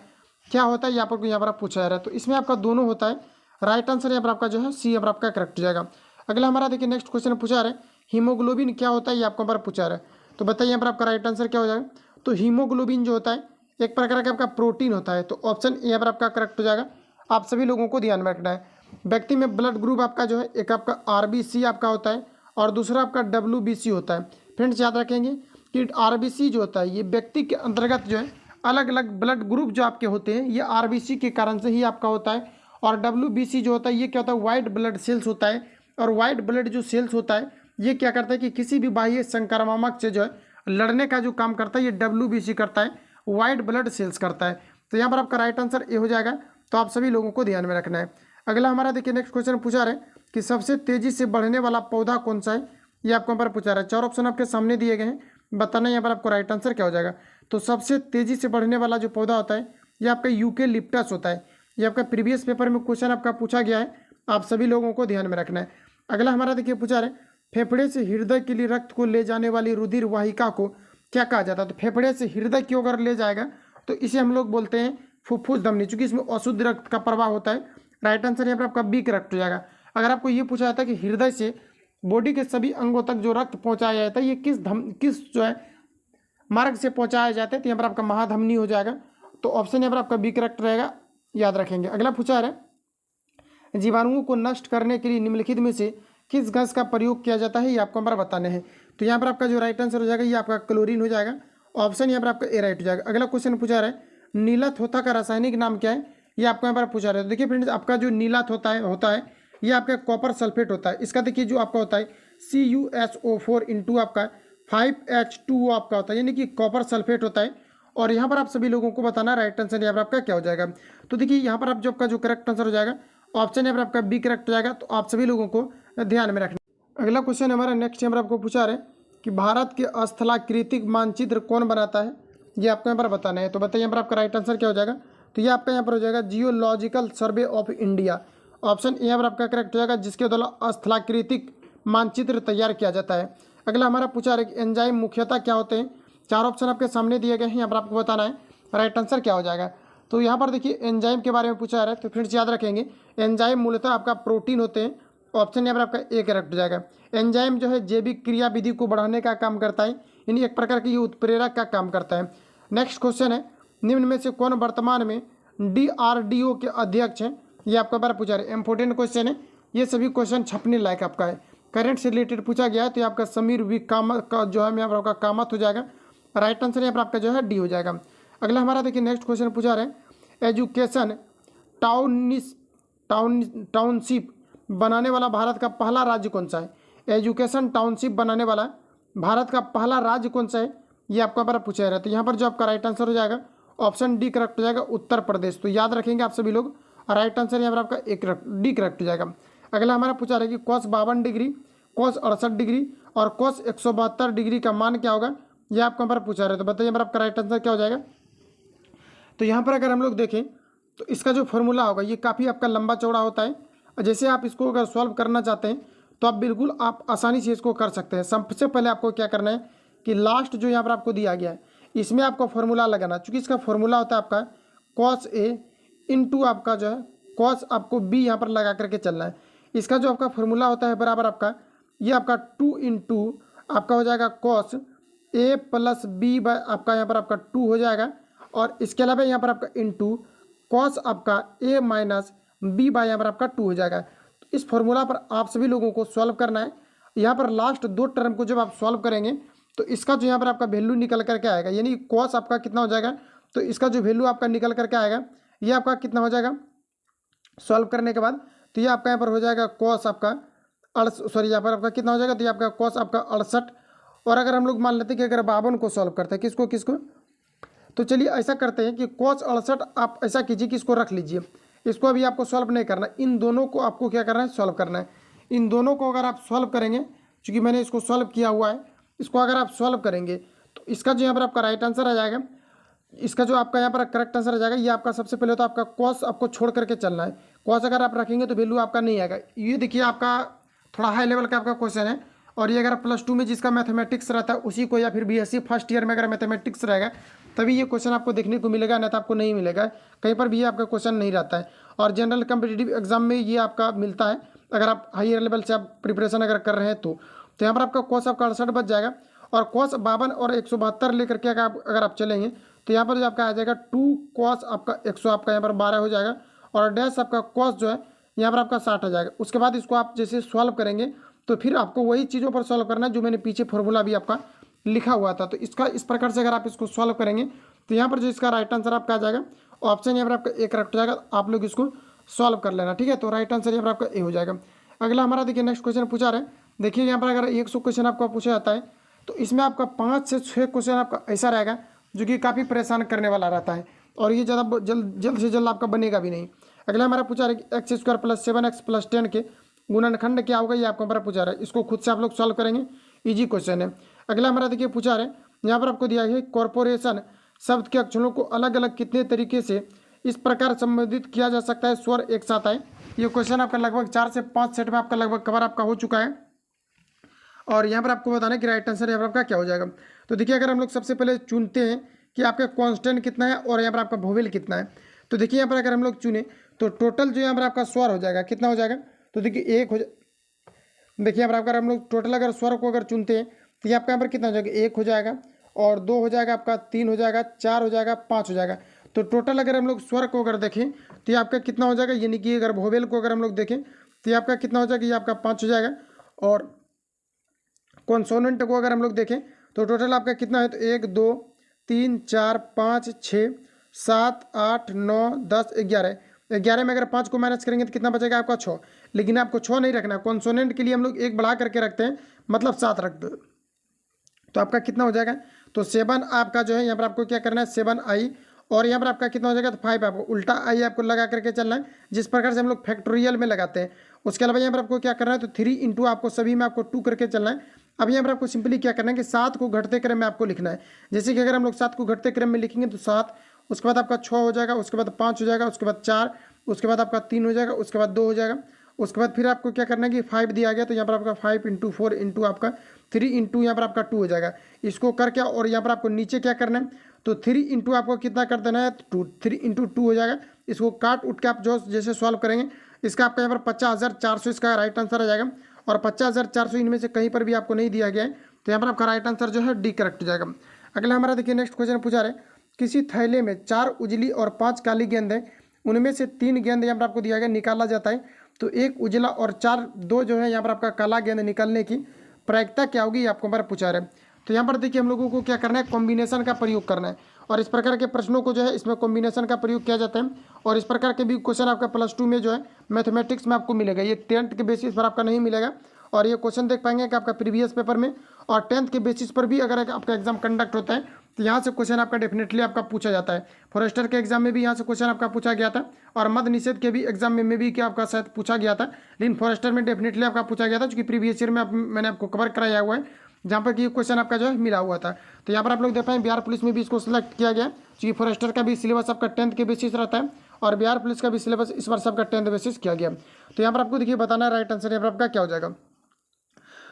क्या होता है, यहाँ पर आप पूछा जा रहा है। तो इसमें आपका दोनों होता है। राइट आंसर यहाँ पर आपका जो है सी यहाँ पर आपका करेक्ट हो जाएगा। अगला हमारा देखिए नेक्स्ट क्वेश्चन पूछा रहा है हीमोग्लोबिन क्या होता है, ये आपको हमारा पूछा रहा है। तो बताइए यहाँ पर आपका राइट आंसर क्या हो जाएगा। तो हीमोग्लोबिन जो होता है एक प्रकार का आपका प्रोटीन होता है। तो ऑप्शन यहाँ पर आपका करेक्ट हो जाएगा। आप सभी लोगों को ध्यान में रखना है। व्यक्ति में ब्लड ग्रुप आपका जो है एक आपका आरबीसी आपका होता है और दूसरा आपका डब्ल्यूबीसी होता है। फ्रेंड्स याद रखेंगे कि आरबीसी जो होता है ये व्यक्ति के अंतर्गत जो है अलग अलग ब्लड ग्रुप जो आपके होते हैं ये आरबीसी के कारण से ही आपका होता है। और डब्ल्यूबीसी जो होता है ये क्या होता है, वाइट ब्लड सेल्स होता है। और वाइट ब्लड जो सेल्स होता है ये क्या करता है कि किसी भी बाह्य संक्रामक से जो है लड़ने का जो काम करता है ये डब्ल्यूबीसी करता है, वाइट ब्लड सेल्स करता है। तो यहाँ पर आपका राइट आंसर ए हो जाएगा। तो आप सभी लोगों को ध्यान में रखना है। अगला हमारा देखिए नेक्स्ट क्वेश्चन पूछा रहे कि सबसे तेजी से बढ़ने वाला पौधा कौन सा है, ये आपको यहाँ पर पूछा रहा है। 4 ऑप्शन आपके सामने दिए गए हैं, बताना यहाँ पर आपको राइट आंसर क्या हो जाएगा। तो सबसे तेजी से बढ़ने वाला जो पौधा होता है ये आपका यूकेलिप्टस होता है। ये आपका प्रीवियस पेपर में क्वेश्चन आपका पूछा गया है, आप सभी लोगों को ध्यान में रखना है। अगला हमारा देखिए पूछा रहे फेफड़े से हृदय के लिए रक्त को ले जाने वाली रुधिर वाहिका को क्या कहा जाता है। तो फेफड़े से हृदय की अगर ले जाएगा तो इसे हम लोग बोलते हैं फुफ्फुस धमनी, चूंकि इसमें अशुद्ध रक्त का प्रवाह होता है। राइट आंसर यहाँ पर आपका बी करेक्ट हो जाएगा। अगर आपको ये पूछा जाता है कि हृदय से बॉडी के सभी अंगों तक जो रक्त पहुंचाया जाता है ये किस जो है मार्ग से पहुंचाया जाता है, तो यहाँ पर आपका महाधमनी हो जाएगा। तो ऑप्शन यहाँ पर आपका बी करेक्ट रहेगा, याद रखेंगे। अगला पूछा है जीवाणुओं को नष्ट करने के लिए निम्नलिखित में से किस गैस का प्रयोग किया जाता है, ये आपको हमारा बताने हैं। तो यहाँ पर आपका जो राइट आंसर हो जाएगा ये आपका क्लोरीन हो जाएगा। ऑप्शन यहाँ पर आपका ए राइट हो जाएगा। अगला क्वेश्चन पूछा रहा है नीला थोथा का रासायनिक नाम क्या है, ये आपको यहाँ पर पूछा रहा है। तो देखिए फ्रेंड्स आपका जो नीला होता है ये आपका कॉपर सल्फेट होता है। इसका देखिए जो आपका होता है CuSO4 इंटू आपका 5H2O आपका होता है, यानी कि कॉपर सल्फेट होता है। और यहाँ पर आप सभी लोगों को बताना राइट आंसर यहाँ पर आपका क्या हो जाएगा। तो देखिए यहाँ पर आप जो आपका जो करेक्ट आंसर हो जाएगा ऑप्शन यहाँ पर आपका बी करेक्ट हो जाएगा। तो आप सभी लोगों को ध्यान में रखना। अगला क्वेश्चन हमारा नेक्स्ट यहाँ पर आपको पूछा रहे कि भारत के स्थलाकृतिक मानचित्र कौन बनाता है, ये आपको यहाँ पर बताना है। तो बताइए यहाँ पर आपका राइट आंसर क्या हो जाएगा। तो ये आपका यहाँ पर हो जाएगा geological survey of India. Option यहाँ पर आपका करेक्ट हो जाएगा, जिसके द्वारा स्थलाकृतिक मानचित्र तैयार किया जाता है। अगला हमारा पूछा रहा है कि एंजाइम मुख्यतः क्या होते हैं। 4 ऑप्शन आपके सामने दिए गए हैं, यहाँ पर आपको बताना है राइट आंसर क्या हो जाएगा। तो यहाँ पर देखिए एंजाइम के बारे में पूछा रहा है, तो फ्रेंड्स याद रखेंगे एंजाइम मूलतः आपका प्रोटीन होते हैं। ऑप्शन यहाँ पर आपका ए करेक्ट हो जाएगा। एंजाइम जो है जैविक क्रियाविधि को बढ़ाने का काम करता है, यानी एक प्रकार की ये उत्प्रेरक का काम करता है। नेक्स्ट क्वेश्चन है निम्न में से कौन वर्तमान में DRDO के अध्यक्ष हैं, ये आपका बार पूछा रहे। इंपॉर्टेंट क्वेश्चन है, ये सभी क्वेश्चन छपने लायक आपका है, करंट से रिलेटेड पूछा गया है। तो ये आपका समीर वी कामत का जो है यहाँ पर आपका कामत हो जाएगा। राइट आंसर यहाँ पर आपका जो है डी हो जाएगा। अगला हमारा देखिए नेक्स्ट क्वेश्चन पूछा रहे एजुकेशन टाउनशिप बनाने वाला भारत का पहला राज्य कौन सा है। एजुकेशन टाउनशिप बनाने वाला भारत का पहला राज्य कौन सा है, ये आपका बार पूछा जा रहा है। तो यहाँ पर जो आपका राइट आंसर हो जाएगा ऑप्शन डी करेक्ट हो जाएगा, उत्तर प्रदेश। तो याद रखेंगे आप सभी लोग, राइट आंसर यहाँ पर आपका डी करेक्ट हो जाएगा। अगला हमारा पूछा रहा है कि cos 52 डिग्री, cos 68 डिग्री और cos 172 डिग्री का मान क्या होगा, ये आपको यहाँ पर पूछा रहा है। तो बताइए यहाँ पर आपका राइट आंसर क्या हो जाएगा। तो यहाँ पर अगर हम लोग देखें तो इसका जो फॉर्मूला होगा ये काफ़ी आपका लंबा चौड़ा होता है। जैसे आप इसको अगर सॉल्व करना चाहते हैं तो आप बिल्कुल आप आसानी से इसको कर सकते हैं। सबसे पहले आपको क्या करना है कि लास्ट जो यहाँ पर आपको दिया गया है इसमें आपको फॉर्मूला लगाना, चूँकि इसका फॉर्मूला होता है आपका cos A इंटू आपका जो है cos आपको B यहाँ पर लगा करके चलना है। इसका जो आपका फॉर्मूला होता है बराबर आपका ये आपका 2 इंटू आपका हो जाएगा cos A plus B by आपका यहाँ पर आपका 2 हो जाएगा। और इसके अलावा यहाँ पर आपका इंटू cos आपका A माइनस बी बाय यहाँ पर आपका 2 हो जाएगा। तो इस फॉर्मूला पर आप सभी लोगों को सॉल्व करना है। यहाँ पर लास्ट 2 टर्म को जब आप सॉल्व करेंगे तो इसका जो यहाँ पर आपका वैल्यू निकल करके आएगा, यानी कॉस आपका कितना हो जाएगा, तो इसका जो वैल्यू आपका निकल करके आएगा ये आपका कितना हो जाएगा सॉल्व करने के बाद। तो ये आपका यहाँ पर हो जाएगा कॉस आपका यहाँ पर आपका कितना हो जाएगा, तो ये आपका कॉस आपका 68। और अगर हम लोग मान लेते हैं कि अगर 52 को सॉल्व करते हैं, किसको किसको, तो चलिए ऐसा करते हैं कि कॉस 68 आप ऐसा कीजिए कि इसको रख लीजिए, इसको अभी आपको सॉल्व नहीं करना, इन दोनों को आपको क्या करना है, सॉल्व करना है। इन दोनों को अगर आप सॉल्व करेंगे, चूँकि मैंने इसको सॉल्व किया हुआ है, इसको अगर आप सॉल्व करेंगे तो इसका जो यहाँ पर आपका राइट आंसर आ जाएगा, इसका जो आपका यहाँ पर करेक्ट आंसर आ जाएगा, ये आपका सबसे पहले तो आपका कॉस आपको छोड़ करके चलना है। कॉस अगर आप रखेंगे तो वैल्यू आपका नहीं आएगा। ये देखिए आपका थोड़ा हाई लेवल का आपका क्वेश्चन है, और ये अगर +2 में जिसका मैथमेटिक्स रहता है उसी को, या फिर बीएससी फर्स्ट ईयर में अगर मैथमेटिक्स रहेगा तभी ये क्वेश्चन आपको देखने को मिलेगा, नहीं तो आपको नहीं मिलेगा, कहीं पर भी ये आपका क्वेश्चन नहीं रहता है। और जनरल कम्पिटिटिव एग्जाम में ये आपका मिलता है, अगर आप हायर लेवल से आप प्रिपरेशन अगर कर रहे हैं तो यहाँ पर आपका कॉस आपका 68 बच जाएगा। और कॉस 52 और 172 लेकर के अगर आप चलेंगे तो यहाँ पर जो आपका आ जाएगा 2 कॉस आपका 100 आपका यहाँ पर 12 हो जाएगा, और डैश आपका कॉस जो है यहाँ पर आपका 60 हो जाएगा। उसके बाद इसको आप जैसे सॉल्व करेंगे तो फिर आपको वही चीज़ों पर सॉल्व करना है जो मैंने पीछे फॉर्मूला भी आपका लिखा हुआ था। तो इसका इस प्रकार से अगर आप इसको सॉल्व करेंगे तो यहाँ पर जो इसका राइट आंसर आपका आ जाएगा, ऑप्शन यहाँ पर आपका ए करेक्ट हो जाएगा। आप लोग इसको सॉल्व कर लेना, ठीक है। तो राइट आंसर यहाँ पर आपका ए हो जाएगा। अगला हमारा देखिए नेक्स्ट क्वेश्चन पूछा रहे, देखिए यहाँ पर अगर 100 क्वेश्चन आपका पूछा जाता है तो इसमें आपका 5 से 6 क्वेश्चन आपका ऐसा रहेगा जो कि काफ़ी परेशान करने वाला रहता है, और ये ज़्यादा जल्द से जल्द आपका बनेगा भी नहीं। अगला हमारा पूछा रहा है x² + 7x + 10 के गुणनखंड क्या होगा, ये आपको हमारा पूछा रहा है, इसको खुद से आप लोग सॉल्व करेंगे, इजी क्वेश्चन है। अगला हमारा देखिए पूछा रहे, यहाँ पर आपको दिया है कॉर्पोरेशन शब्द के अक्षरों को अलग अलग कितने तरीके से इस प्रकार संबोधित किया जा सकता है स्वर एक साथ आए। ये क्वेश्चन आपका लगभग 4 से 5 सेट में आपका लगभग कवर आपका हो चुका है, और यहाँ पर आपको बताना है कि राइट आंसर यहाँ पर आपका क्या हो जाएगा। तो देखिए अगर हम लोग सबसे पहले चुनते हैं कि आपका कांस्टेंट कितना है और यहाँ पर आपका वोवेल कितना है, तो देखिए यहाँ पर अगर हम लोग चुने तो टोटल जो यहाँ पर आपका स्वर हो जाएगा कितना हो जाएगा, तो देखिए देखिए यहाँ पर अगर हम लोग टोटल अगर स्वर को अगर चुनते हैं तो ये आपका यहाँ पर कितना हो जाएगा, 1 हो जाएगा, और 2 हो जाएगा, आपका 3 हो जाएगा, 4 हो जाएगा, 5 हो जाएगा। तो टोटल अगर हम लोग स्वर को अगर देखें तो ये आपका कितना हो जाएगा, यानी कि अगर वोवेल को अगर हम लोग देखें तो ये आपका कितना हो जाएगा, ये आपका 5 हो जाएगा। और कॉन्सोनेंट को अगर हम लोग देखें तो टोटल आपका कितना है, तो 1 2 3 4 5 6 7 8 9 10 11 11 में अगर 5 को माइनस करेंगे तो कितना बचेगा आपका 6, लेकिन आपको 6 नहीं रखना, कॉन्सोनेंट के लिए हम लोग 1 बढ़ा करके रखते हैं, मतलब 7 रख दो, तो आपका कितना हो जाएगा, तो 7 आपका जो है यहाँ पर आपको क्या करना है 7i, और यहाँ पर आपका कितना हो जाएगा, तो 5 आपको उल्टा आई आपको लगा करके चलना है, जिस प्रकार से हम लोग फैक्टोरियल में लगाते हैं। उसके अलावा यहाँ पर आपको क्या करना है, तो 3 इंटू आपको सभी में आपको 2 करके चलना है। अब यहाँ पर आपको सिंपली क्या करना है कि 7 को घटते क्रम में आपको लिखना है। जैसे कि अगर हम लोग 7 को घटते क्रम में लिखेंगे तो 7, उसके बाद आपका 6 हो जाएगा, उसके बाद 5 हो जाएगा, उसके बाद 4, उसके बाद आपका 3 हो जाएगा, उसके बाद 2 हो जाएगा, उसके बाद फिर आपको क्या करना है कि 5 दिया गया तो यहाँ पर आपका 5 इंटू 4 इंटू आपका 3 इंटू यहाँ पर आपका 2 हो जाएगा। इसको करके और यहाँ पर आपको नीचे क्या करना है, तो 3 इंटू आपको कितना कर देना है, 2, 3 इंटू 2 हो जाएगा। इसको काट उठ के आप जो जैसे सॉल्व करेंगे इसका आपका यहाँ पर 50,400 इसका राइट आंसर आ जाएगा, और 50,400 इनमें से कहीं पर भी आपको नहीं दिया गया है, तो यहाँ पर आपका राइट आंसर जो है डी करेक्ट हो जाएगा। अगला हमारा देखिए नेक्स्ट क्वेश्चन पूछा रहे, किसी थैले में 4 उजली और 5 काली गेंद है, उनमें से 3 गेंद यहाँ पर आपको दिया गया निकाला जाता है, तो 1 उजला और 2 जो है यहाँ पर आपका काला गेंद निकालने की प्रायिकता क्या होगी, ये आपको हमारा पूछा रहे। तो यहाँ पर देखिए हम लोगों को क्या करना है, कॉम्बिनेशन का प्रयोग करना है, और इस प्रकार के प्रश्नों को जो है इसमें कॉम्बिनेशन का प्रयोग किया जाता है, और इस प्रकार के भी क्वेश्चन आपका +2 में जो है मैथमेटिक्स में आपको मिलेगा, ये 10th के बेसिस पर आपका नहीं मिलेगा। और ये क्वेश्चन देख पाएंगे कि आपका प्रीवियस पेपर में और 10th के बेसिस पर भी अगर आपका एग्जाम कंडक्ट होता है तो यहाँ से क्वेश्चन आपका डेफिनेटली आपका पूछा जाता है। फॉरेस्टर के एग्जाम में भी यहाँ से क्वेश्चन आपका पूछा गया था, और मद निषेध के भी एग्जाम में भी क्या आपका शायद पूछा गया था, लेकिन फॉरेस्टर में डेफिनेटली आपका पूछा गया था, क्योंकि प्रीवियस ईयर में मैंने आपको कवर कराया हुआ है जहाँ पर कि क्वेश्चन आपका जो है मिला हुआ था। तो यहाँ पर आप लोग देख पाएंगे बिहार पुलिस में भी इसको सिलेक्ट किया गया, क्योंकि फॉरेस्टर का भी सिलेबस आपका 10th के बेसिस रहता है, और बिहार पुलिस का भी सिलेबस इस वर्ष आपका 10th बेसिस किया गया। तो यहाँ पर आपको देखिए बताना है राइट आंसर यहाँ पर आपका क्या हो जाएगा।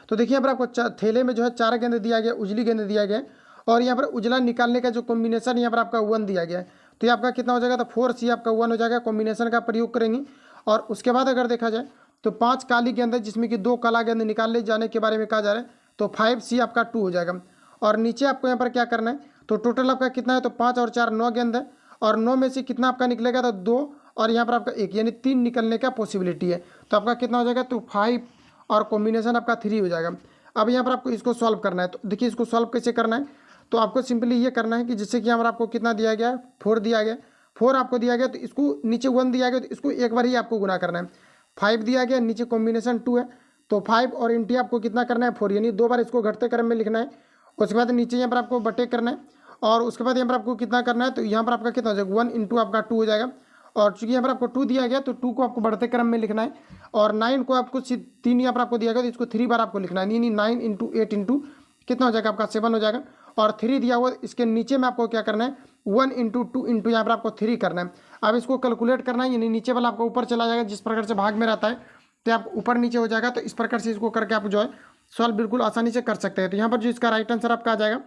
तो देखिए यहाँ पर आपको थैले में जो है 4 गेंद दिया गया, उजली गेंद दिया गया, और यहाँ पर उजला निकालने का जो कॉम्बिनेशन यहाँ पर आपका 1 दिया गया है, तो ये आपका कितना हो जाएगा, तो 4C आपका 1 हो जाएगा, कॉम्बिनेशन का प्रयोग करेंगे। और उसके बाद अगर देखा जाए तो 5 काली गेंद है, जिसमें कि 2 काला गेंद निकाले जाने के बारे में कहा जा रहा है, तो 5C आपका 2 हो जाएगा। और नीचे आपको यहाँ पर क्या करना है, तो टोटल आपका कितना है, तो 5 और 4 9 गेंद है, और 9 में से कितना आपका निकलेगा, तो 2 और यहाँ पर आपका 1, यानी 3 निकलने का पॉसिबिलिटी है। तो आपका कितना हो जाएगा, तो 5 और कॉम्बिनेशन आपका 3 हो जाएगा। अब यहाँ पर आपको इसको सॉल्व करना है। तो देखिए इसको सॉल्व कैसे करना है, तो आपको सिंपली ये करना है कि जैसे कि यहाँ पर आपको कितना दिया गया है, 4 दिया गया, 4 आपको दिया गया, तो इसको नीचे 1 दिया गया, तो इसको एक बार ही आपको गुना करना है। 5 दिया गया, नीचे कॉम्बिनेशन 2 है, तो 5 और इंटी आपको कितना करना है, 4, यानी 2 बार इसको घटते क्रम में लिखना है। उसके बाद नीचे यहाँ पर आपको बटे करना है, और उसके बाद यहाँ पर आपको कितना करना है, तो यहाँ पर आपका कितना हो जाएगा, 1 इंटू आपका 2 हो जाएगा। और चूंकि यहाँ पर आपको 2 दिया गया, तो 2 को आपको बढ़ते क्रम में लिखना है, और 9 को आपको 3 यहाँ पर आपको दिया गया, तो इसको 3 बार आपको लिखना है, यानी 9 इंटू 8 इंटू कितना हो जाएगा आपका 7 हो जाएगा। और 3 दिया हुआ, इसके नीचे में आपको क्या करना है, 1 इंटू 2 इंटू यहाँ पर आपको 3 करना है। अब इसको कैलकुलेट करना है, यानी नीचे वाला आपको ऊपर चला जाएगा, जिस प्रकार से भाग में रहता है तो आप ऊपर नीचे हो जाएगा। तो इस प्रकार से इसको करके आप जो है सॉल्व बिल्कुल आसानी से कर सकते हैं। तो यहाँ पर जो इसका राइट आंसर आपका आ जाएगा,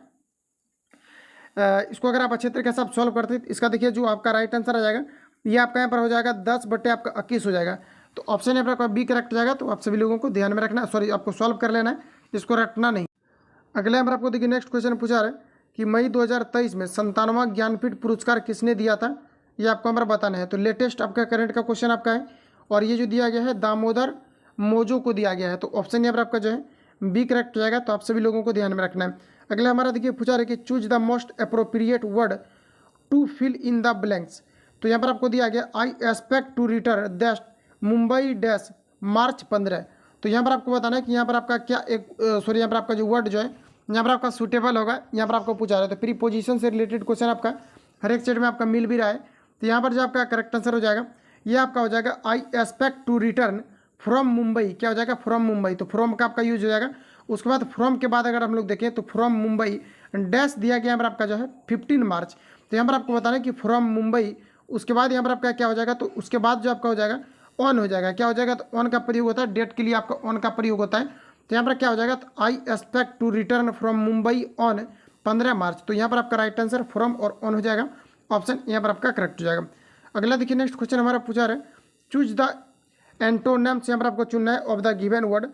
इसको अगर आप अच्छे तरीके से आप सॉल्व करते हैं, इसका देखिए जो आपका राइट आंसर आ जाएगा, ये आपका यहाँ पर हो जाएगा 10 बटे आपका 21 हो जाएगा। तो ऑप्शन यहाँ पर आपका बी करेक्ट हो जाएगा। तो आप सभी लोगों को ध्यान में रखना, सॉरी आपको सॉल्व कर लेना है, इसको रटना नहीं। अगले नंबर आपको देखिए नेक्स्ट क्वेश्चन पूछा है कि मई 2023 में 97वां ज्ञानपीठ पुरस्कार किसने दिया था, ये आपको हमारा बताना है। तो लेटेस्ट आपका करंट का क्वेश्चन आपका है, और ये जो दिया गया है दामोदर मोजो को दिया गया है। तो ऑप्शन यहाँ पर आपका जो है बी करेक्ट हो जाएगा। तो आप सभी लोगों को ध्यान में रखना है। अगला हमारा देखिए पूछा है कि choose the most appropriate word to fill in the blanks. तो यहाँ पर आपको दिया गया I expect to return that Mumbai dash March 15। तो यहाँ पर आपको बताना है कि यहाँ पर आपका क्या यहाँ पर आपका जो वर्ड जो है यहाँ पर आपका सूटेबल होगा, यहाँ पर आपको पूछा रहा है। तो प्रीपोजिशन से रिलेटेड क्वेश्चन आपका हर एक सेट में आपका मिल भी रहा है। तो यहाँ पर जो आपका करेक्ट आंसर हो जाएगा, ये आपका हो जाएगा I expect to return from Mumbai. क्या हो जाएगा, फ्रॉम मुंबई। तो फ्रॉम का आपका यूज हो जाएगा। उसके बाद फ्रॉम के बाद अगर हम लोग देखें तो फ्रॉम मुंबई डैश दिया गया यहाँ पर आपका जो है 15 मार्च। तो यहाँ पर आपको बताना है कि फ्रॉम मुंबई, उसके बाद यहाँ पर आपका क्या हो जाएगा, तो उसके बाद जो आपका हो जाएगा ऑन हो जाएगा। क्या हो जाएगा, तो ऑन का प्रयोग होता है, डेट के लिए आपका ऑन का प्रयोग होता है। तो यहाँ पर क्या हो जाएगा, तो I expect to return from Mumbai on 15 March. तो यहाँ पर आपका राइट आंसर फ्रॉम और ऑन हो जाएगा। ऑप्शन यहाँ पर आपका करेक्ट हो जाएगा। अगला देखिए नेक्स्ट क्वेश्चन हमारा पूछा रहा है चूज द एंटोनिम्स। यहाँ पर आपको चुनना है ऑफ द गिवन वर्ड।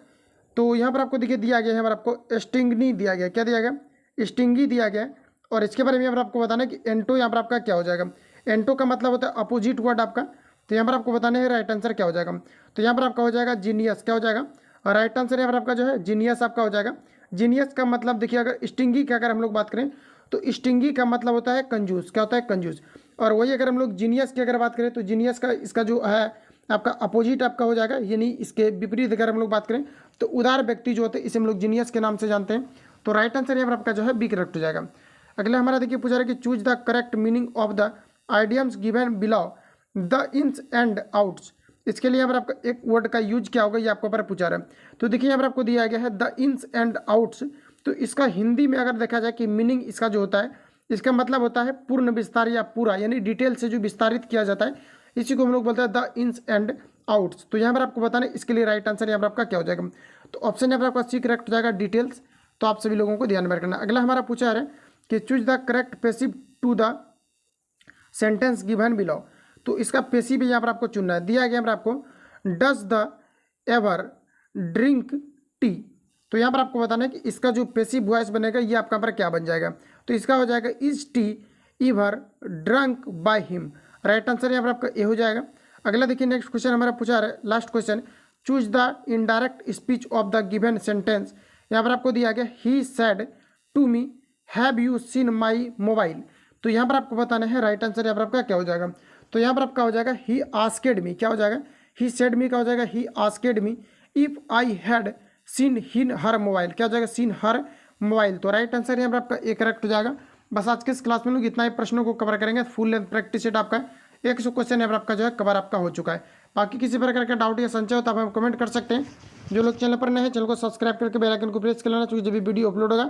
तो यहाँ पर आपको देखिए दिया गया है, यहाँ पर आपको स्टिंगनी दिया गया। क्या दिया गया, स्टिंगी दिया गया। और इसके बारे में यहाँ पर आपको बताना है कि एंटो यहाँ पर आपका क्या हो जाएगा। एंटो का मतलब होता है अपोजिट वर्ड आपका। तो यहाँ पर आपको बताना है राइट आंसर क्या हो जाएगा। तो यहाँ पर आपका हो जाएगा जीनियस। क्या हो जाएगा, राइट आंसर यहाँ पर आपका जो है जीनियस आपका हो जाएगा। जीनियस का मतलब देखिए, अगर स्टिंगी की अगर हम लोग बात करें तो स्टिंगी का मतलब होता है कंजूस। क्या होता है, कंजूस। और वही अगर हम लोग जीनियस की अगर बात करें तो जीनियस का इसका जो है आपका अपोजिट आपका हो जाएगा, यानी इसके विपरीत अगर हम लोग बात करें तो उदार व्यक्ति जो होते हैं इसे हम लोग जीनियस के नाम से जानते हैं। तो राइट आंसर यहाँ पर आपका जो है बी करेक्ट हो जाएगा। अगला हमारा देखिए पूछा रहा है कि choose the correct meaning of the idioms given below the ins and outs. इसके लिए यहाँ पर आपका एक वर्ड का यूज क्या होगा, ये आपको पर पूछा रहा है। तो देखिए यहाँ पर आपको दिया गया है द इन्स एंड आउट्स। तो इसका हिंदी में अगर देखा जाए कि मीनिंग इसका जो होता है, इसका मतलब होता है पूर्ण विस्तार या पूरा, यानी डिटेल से जो विस्तारित किया जाता है, इसी को हम लोग बोलते हैं द इन्स एंड आउट्स। तो यहाँ पर आपको बताना है इसके लिए राइट आंसर यहाँ पर आपका क्या हो जाएगा। तो ऑप्शन यहाँ पर आपका सी करेक्ट हो जाएगा, डिटेल्स। तो आप सभी लोगों को ध्यान में रखना। अगला हमारा पूछा है कि choose the correct passive to the sentence given below. तो इसका पैसिव यहाँ पर आपको चुनना है। दिया गया यहाँ पर आपको does the ever drink tea. तो यहाँ पर आपको बताना है कि इसका जो पैसिव वॉइस बनेगा ये आपका पर क्या बन जाएगा। तो इसका हो जाएगा is T ever drunk by him. Right answer यहाँ पर आपका ए हो जाएगा। अगला देखिए नेक्स्ट क्वेश्चन हमारा पूछा रहा है, last question choose the indirect speech of the given sentence. यहाँ पर आपको दिया गया he said to me have you seen my mobile. तो यहाँ पर आपको बताना है राइट आंसर यहाँ पर आपका क्या हो जाएगा। तो यहाँ पर आपका हो जाएगा ही आस्केड मी। क्या हो जाएगा, ही सेड मी का हो जाएगा he asked me if I had seen him her mobile. क्या हो जाएगा, सीन हर मोबाइल। तो राइट आंसर यहाँ पर आपका एक करेक्ट हो जाएगा। बस आज के इस क्लास में लोग इतना ही प्रश्नों को कवर करेंगे। फुल लेंथ प्रैक्टिस सेट आपका 100 क्वेश्चन यहाँ पर आपका जो है कवर आपका हो चुका है। बाकी किसी प्रकार का डाउट या संशय हो तो आप हम कमेंट कर सकते हैं। जो लोग चैनल पर नए हैं चैनल को सब्सक्राइब करके बेल आइकन को प्रेस कर लेना, क्योंकि जब भी वीडियो अपलोड होगा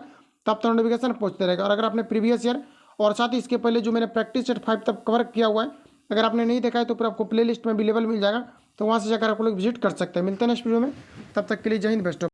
तब तक नोटिफिकेशन पहुंचते रहेगा। और अगर आपने प्रीवियस ईयर और साथ ही इसके पहले जो मैंने प्रैक्टिस सेट 5 तक कवर किया हुआ है, अगर आपने नहीं देखा है तो फिर आपको प्ले लिस्ट में अवेलेबल मिल जाएगा, तो वहाँ से जाकर आप लोग विजिट कर सकते हैं। मिलते हैं नेक्स्ट वीडियो में, तब तक के लिए जय हिंद, बेस्ट ऑफ।